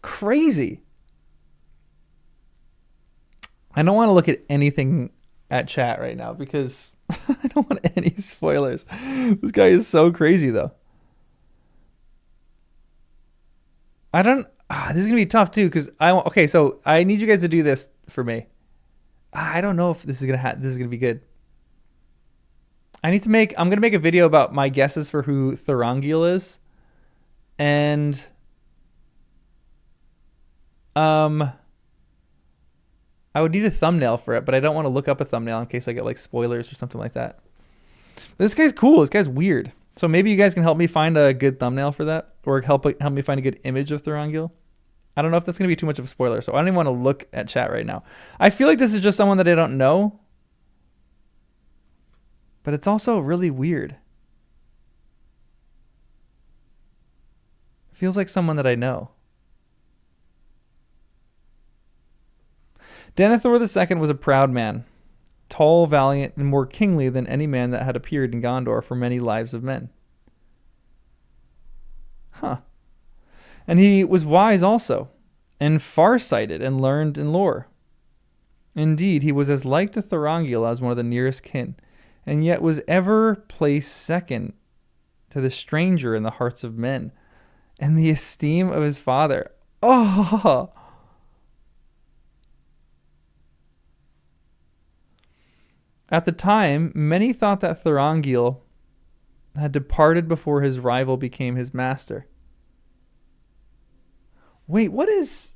Crazy. I don't want to look at anything at chat right now because I don't want any spoilers. This guy is so crazy though. I don't. This is gonna be tough too because okay. So I need you guys to do this for me. I don't know if this is gonna be good. I'm gonna make a video about my guesses for who Thorongil is, and I would need a thumbnail for it, but I don't want to look up a thumbnail in case I get like spoilers or something like that. But this guy's cool. This guy's weird. So maybe you guys can help me find a good thumbnail for that, or help me find a good image of Thorongil. I don't know if that's going to be too much of a spoiler, so I don't even want to look at chat right now. I feel like this is just someone that I don't know, but it's also really weird. It feels like someone that I know. Denethor II was a proud man, tall, valiant, and more kingly than any man that had appeared in Gondor for many lives of men. Huh. And he was wise also, and far-sighted and learned in lore. Indeed, he was as like to Thorongil as one of the nearest kin, and yet was ever placed second to the stranger in the hearts of men, and the esteem of his father. Oh! At the time, many thought that Thorongil had departed before his rival became his master. Wait, what is...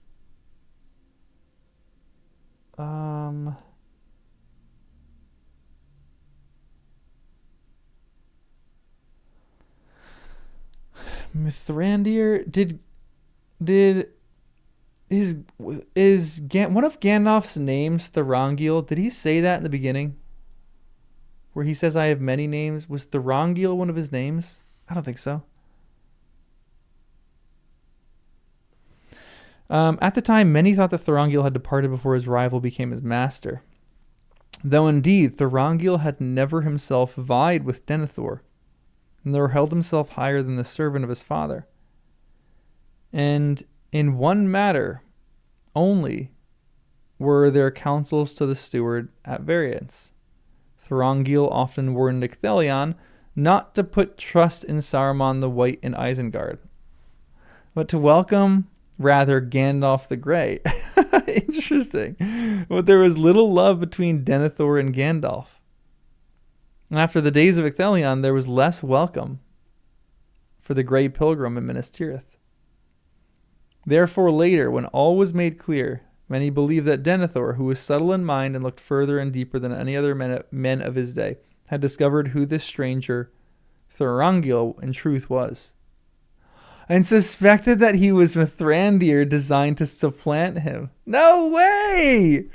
Mithrandir? Is one of Gandalf's names Thorongil? Did he say that in the beginning? Where he says, I have many names. Was Thorongil one of his names? I don't think so. At the time, many thought that Thorongil had departed before his rival became his master. Though indeed, Thorongil had never himself vied with Denethor, nor held himself higher than the servant of his father. And in one matter only were their counsels to the steward at variance. Thorongil often warned Ecthelion not to put trust in Saruman the White and Isengard, but to welcome rather Gandalf the Grey. Interesting. But there was little love between Denethor and Gandalf. And after the days of Ecthelion, there was less welcome for the Grey Pilgrim in Minas Tirith. Therefore later, when all was made clear, many believed that Denethor, who was subtle in mind and looked further and deeper than any other men of his day, had discovered who this stranger Thorongil in truth was, and suspected that he was Mithrandir designed to supplant him. No way!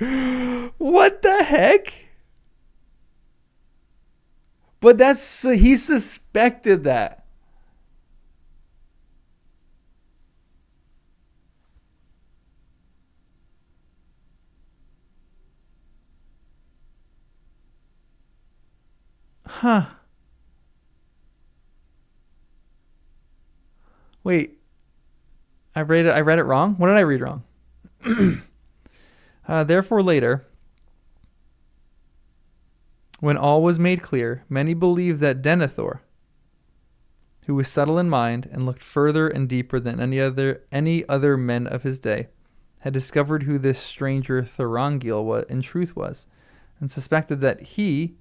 What the heck? But he suspected that. Huh. Wait. I read it wrong? What did I read wrong? Therefore later, when all was made clear, many believed that Denethor, who was subtle in mind and looked further and deeper than any other men of his day, had discovered who this stranger Thorongil in truth was, and suspected that he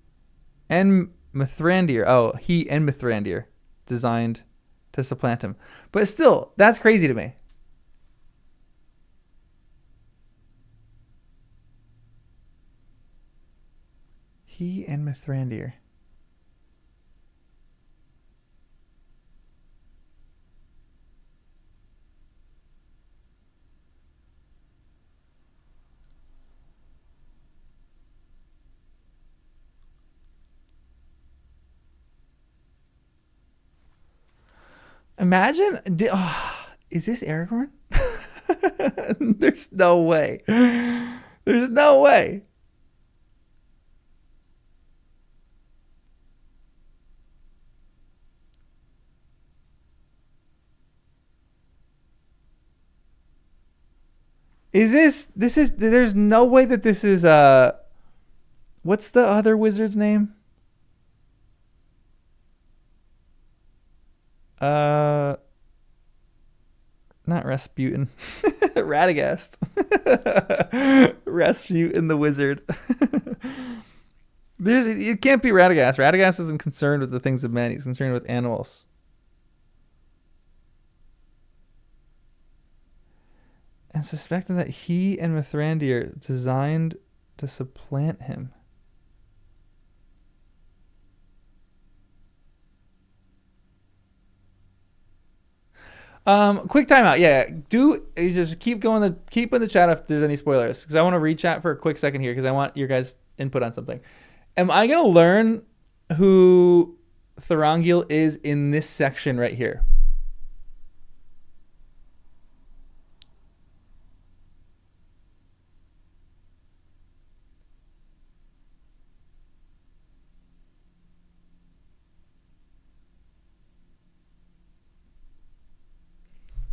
and Mithrandir designed to supplant him. But still, that's crazy to me. He and Mithrandir. Imagine, is this Aragorn? There's no way. There's no way. There's no way that this is, what's the other wizard's name? Not Rasputin. Radagast. Rasputin the wizard. It can't be Radagast. Radagast isn't concerned with the things of men. He's concerned with animals. And suspecting that he and Mithrandir designed to supplant him. Quick timeout. Yeah, just keep in the chat if there's any spoilers, because I want to re-chat for a quick second here because I want your guys' input on something. Am I gonna learn who Thorongil is in this section right here?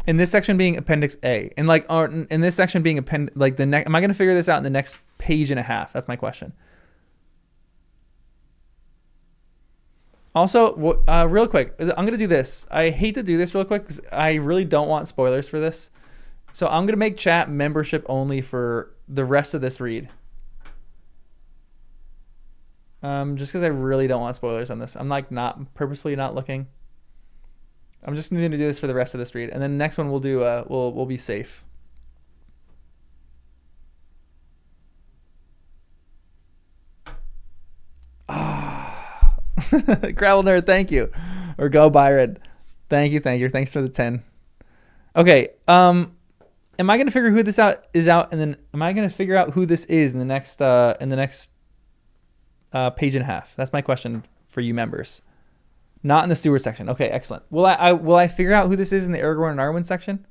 In this section being Appendix A, and in this section being am I going to figure this out in the next page and a half? That's my question. Also, real quick, I'm going to do this. I hate to do this real quick because I really don't want spoilers for this. So I'm going to make chat membership only for the rest of this read. Just because I really don't want spoilers on this. I'm purposely not looking. I'm just going to do this for the rest of this read, and then the next one we'll do. We'll be safe. Gravel Nerd, thank you, or Go Byron, thank you. Thanks for the 10. Okay. Am I going to figure who this is out, and then am I going to figure out who this is in the next page and a half? That's my question for you members. Not in the steward section. Okay, excellent. Will I figure out who this is in the Aragorn and Arwen section?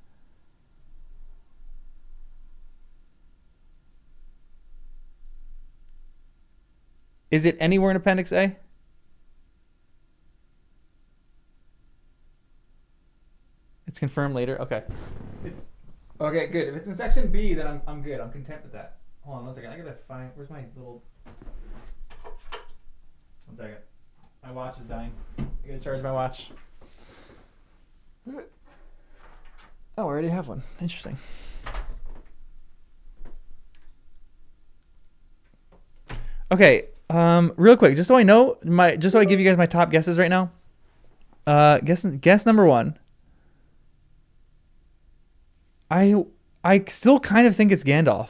Is it anywhere in Appendix A? It's confirmed later. Okay. Okay, good. If it's in section B, then I'm good. I'm content with that. Hold on one second. I gotta find. Where's my little? One second. My watch is dying. I gotta charge my watch. Oh, I already have one. Interesting. Okay, real quick, just so I know, just so I give you guys my top guesses right now. Guess number one. I still kind of think it's Gandalf.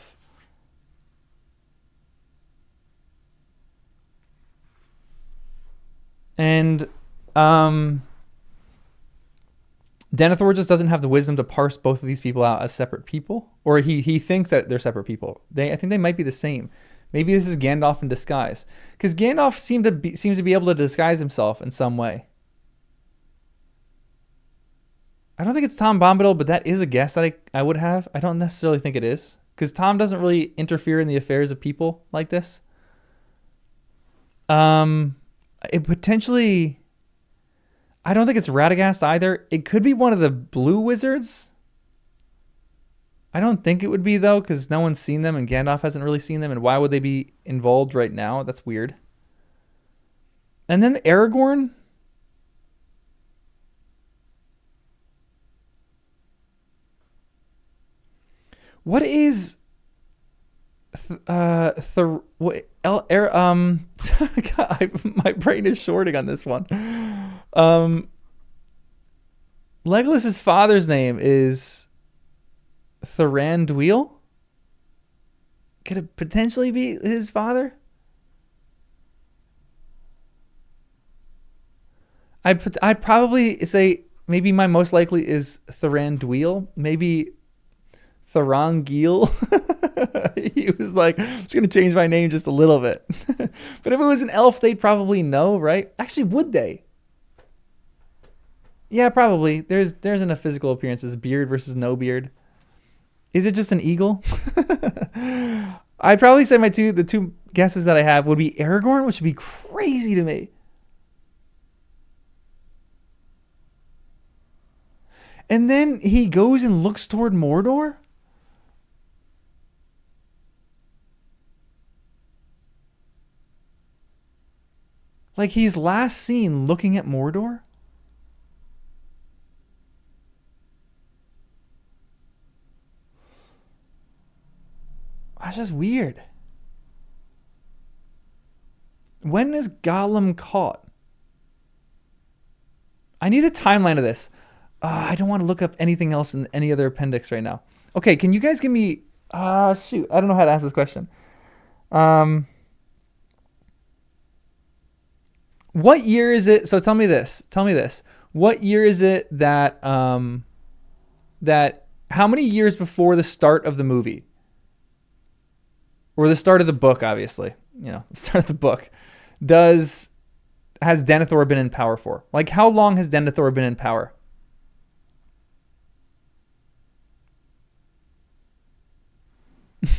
And Denethor just doesn't have the wisdom to parse both of these people out as separate people, or he thinks that they're separate people. I think they might be the same. Maybe this is Gandalf in disguise, because Gandalf seems to be able to disguise himself in some way. I don't think it's Tom Bombadil, but that is a guess that I would have. I don't necessarily think it is, because Tom doesn't really interfere in the affairs of people like this. It potentially, I don't think it's Radagast either. It could be one of the blue wizards. I don't think it would be, though, because no one's seen them and Gandalf hasn't really seen them. And why would they be involved right now? That's weird. And then Aragorn. What is God, my brain is shorting on this one. Legolas's father's name is Thranduil. Could it potentially be his father? I'd probably say maybe my most likely is Thranduil. Maybe Thorongil. He was like, I'm just gonna change my name just a little bit. But if it was an elf, they'd probably know, right? Actually, would they? Yeah, probably. There's enough physical appearances. Beard versus no beard. Is it just an eagle? I'd probably say the two guesses that I have would be Aragorn, which would be crazy to me. And then he goes and looks toward Mordor? Like he's last seen looking at Mordor? That's just weird. When is Gollum caught? I need a timeline of this. I don't want to look up anything else in any other appendix right now. Okay, can you guys give me... shoot, I don't know how to ask this question. What year is it? So tell me this. What year is it that... that... How many years before the start of the movie? Or the start of the book, obviously. You know, the start of the book. Has Denethor been in power for? Like, how long has Denethor been in power?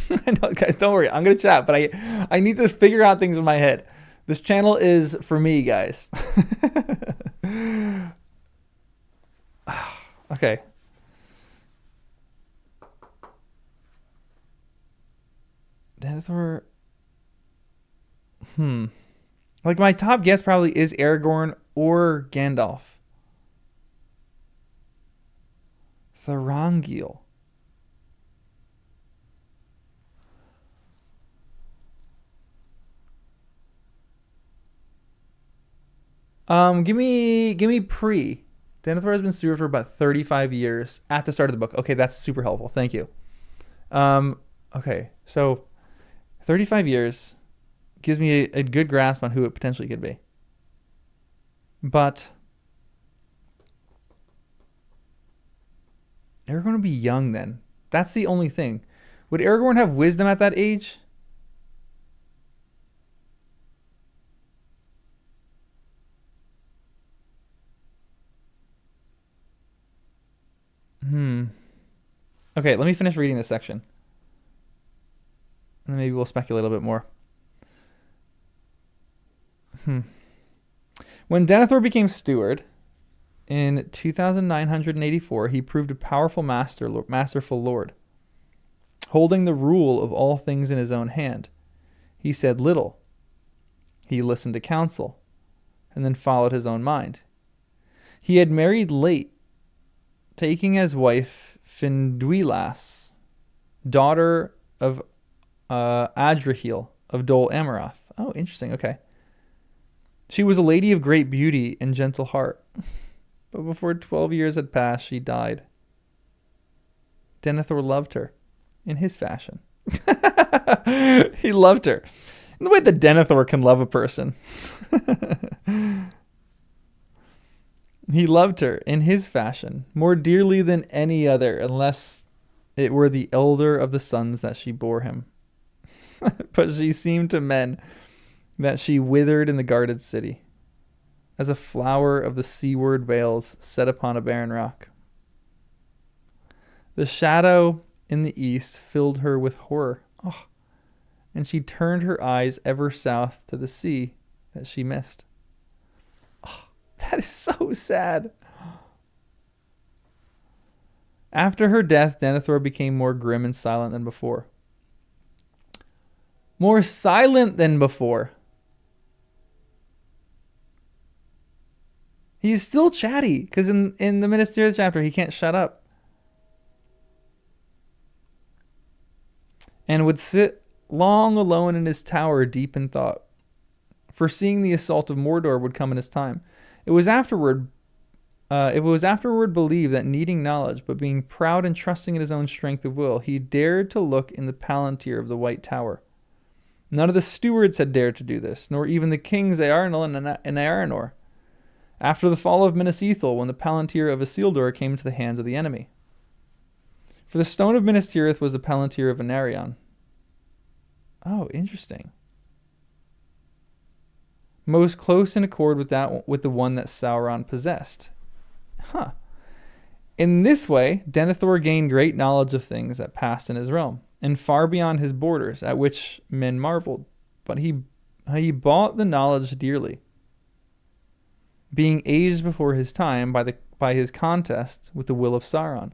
I know, guys, don't worry. I'm going to chat, but I need to figure out things in my head. This channel is for me, guys. Okay. Denethor. Like, my top guess probably is Aragorn or Gandalf. Thorongil. Give me pre. Denethor has been steward for about 35 years at the start of the book. Okay, that's super helpful. Thank you. Okay, so 35 years gives me a good grasp on who it potentially could be. But Aragorn would be young then. That's the only thing. Would Aragorn have wisdom at that age? Okay, let me finish reading this section. And then maybe we'll speculate a little bit more. When Denethor became steward in 2984, he proved a powerful masterful lord, holding the rule of all things in his own hand. He said little. He listened to counsel, and then followed his own mind. He had married late, taking as wife Finduilas, daughter of Adrahil of Dol Amroth. Oh, interesting. Okay. She was a lady of great beauty and gentle heart. But before 12 years had passed, she died. Denethor loved her in his fashion. He loved her. In the way that Denethor can love a person. He loved her in his fashion, more dearly than any other, unless it were the elder of the sons that she bore him. But she seemed to men that she withered in the guarded city, as a flower of the seaward vales set upon a barren rock. The shadow in the east filled her with horror, and she turned her eyes ever south to the sea that she missed. That is so sad. After her death, Denethor became more grim and silent than before. More silent than before. He's still chatty, because in the Minas Tirith chapter, he can't shut up. And would sit long alone in his tower, deep in thought. Foreseeing the assault of Mordor would come in his time. It was afterward believed that needing knowledge, but being proud and trusting in his own strength of will, he dared to look in the palantir of the White Tower. None of the stewards had dared to do this, nor even the kings Eärnil and Eärnor. after the fall of Minas Ithil, when the palantir of Isildur came into the hands of the enemy. For the stone of Minas Tirith was the palantir of Anarion. Oh, interesting. Most close in accord with the one that Sauron possessed. Huh. In this way, Denethor gained great knowledge of things that passed in his realm, and far beyond his borders, at which men marveled. But he bought the knowledge dearly, being aged before his time by his contest with the will of Sauron.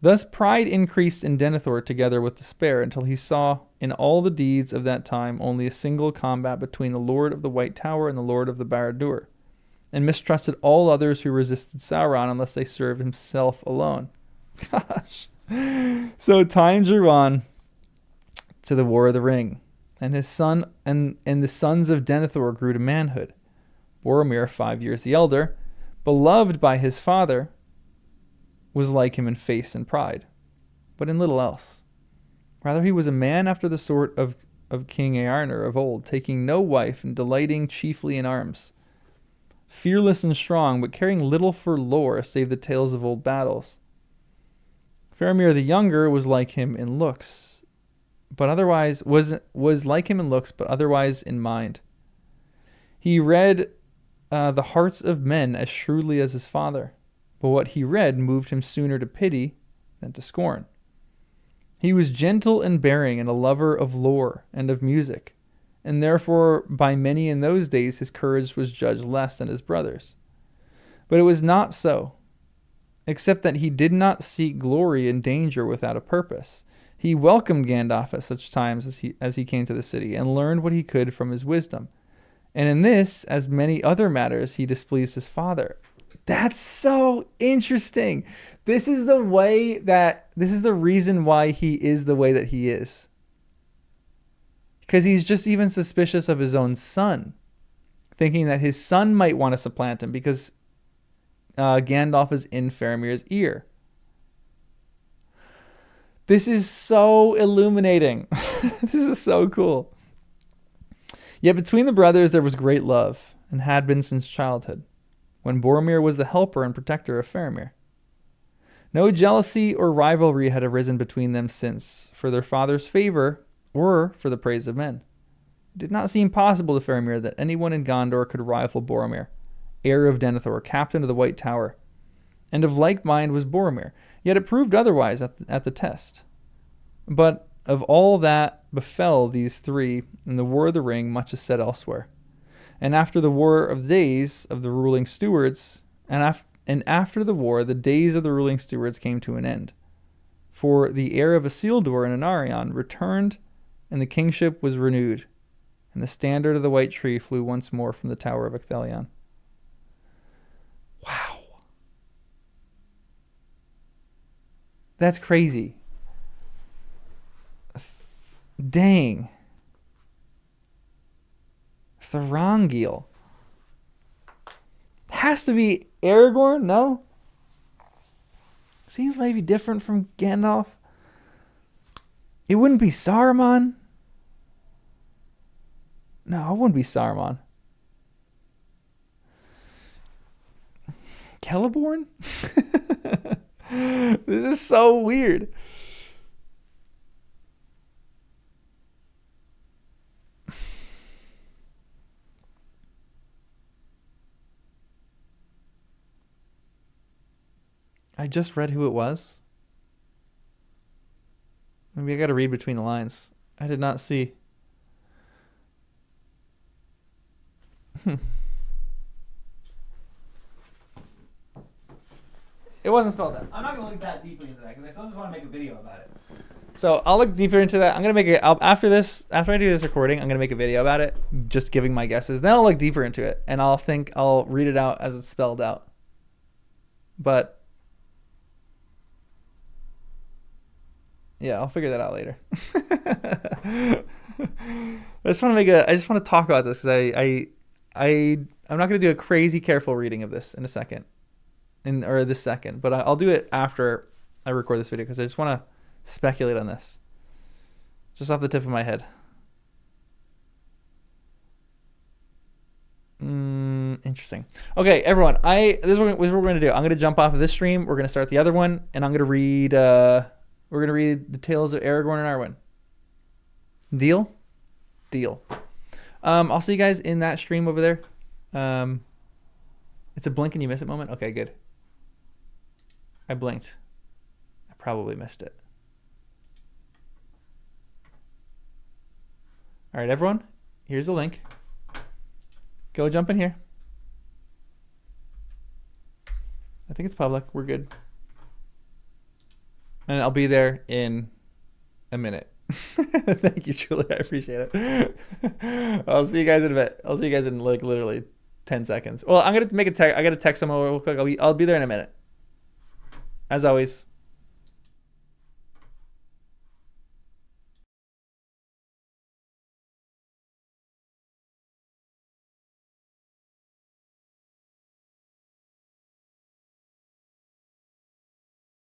Thus pride increased in Denethor together with despair, until he saw in all the deeds of that time only a single combat between the Lord of the White Tower and the Lord of the Barad-dûr, and mistrusted all others who resisted Sauron unless they served himself alone. Gosh. So time drew on to the War of the Ring, and his son and the sons of Denethor grew to manhood. Boromir, 5 years the elder, beloved by his father, was like him in face and pride, but in little else. Rather, he was a man after the sort of King Eärnur of old, taking no wife and delighting chiefly in arms. Fearless and strong, but caring little for lore save the tales of old battles. Faramir the younger was like him in looks, but otherwise was like him in looks, but otherwise in mind. He read the hearts of men as shrewdly as his father, but what he read moved him sooner to pity than to scorn. He was gentle and bearing, and a lover of lore and of music, and therefore by many in those days his courage was judged less than his brother's. But it was not so, except that he did not seek glory and danger without a purpose. He welcomed Gandalf at such times as he came to the city, and learned what he could from his wisdom. And in this, as many other matters, he displeased his father. That's so interesting. This is the reason why he is the way that he is. Because he's just even suspicious of his own son, thinking that his son might want to supplant him because Gandalf is in Faramir's ear. This is so illuminating. This is so cool. Yet between the brothers there was great love, and had been since childhood, when Boromir was the helper and protector of Faramir. No jealousy or rivalry had arisen between them since, for their father's favor or for the praise of men. It did not seem possible to Faramir that anyone in Gondor could rival Boromir, heir of Denethor, captain of the White Tower. And of like mind was Boromir, yet it proved otherwise at the test. But of all that befell these three in the War of the Ring, much is said elsewhere. And after the War of Days of the ruling stewards, and after the war, the days of the ruling stewards came to an end. For the heir of Isildur and Anarion returned, and the kingship was renewed, and the standard of the White Tree flew once more from the Tower of Ecthelion. Wow. That's crazy. Dang. Thranduil. Has to be Aragorn? No? Seems maybe different from Gandalf. It wouldn't be Saruman. No, it wouldn't be Saruman. Celeborn? This is so weird. I just read who it was. Maybe I got to read between the lines. I did not see. It wasn't spelled out. I'm not going to look that deeply into that because I still just want to make a video about it. So I'll look deeper into that. I'm going to make it after I do this recording, I'm going to make a video about it, just giving my guesses. Then I'll look deeper into it and I'll read it out as it's spelled out. But yeah, I'll figure that out later. I just want to talk about this because I'm not going to do a crazy careful reading of this in a second. This second, but I'll do it after I record this video because I just want to speculate on this just off the tip of my head. Interesting. Okay, everyone. This is what we're going to do. I'm going to jump off of this stream. We're going to start the other one, and I'm going to read. We're going to read the tales of Aragorn and Arwen. Deal. Deal. I'll see you guys in that stream over there. It's a blink and you miss it moment. Okay, good. I blinked. I probably missed it. All right, everyone. Here's the link. Go jump in here. I think it's public. We're good. And I'll be there in a minute. Thank you, Julie. I appreciate it. I'll see you guys in a bit. I'll see you guys in like literally 10 seconds. Well, I'm gonna make a text. I gotta text someone real quick. I'll be there in a minute. As always.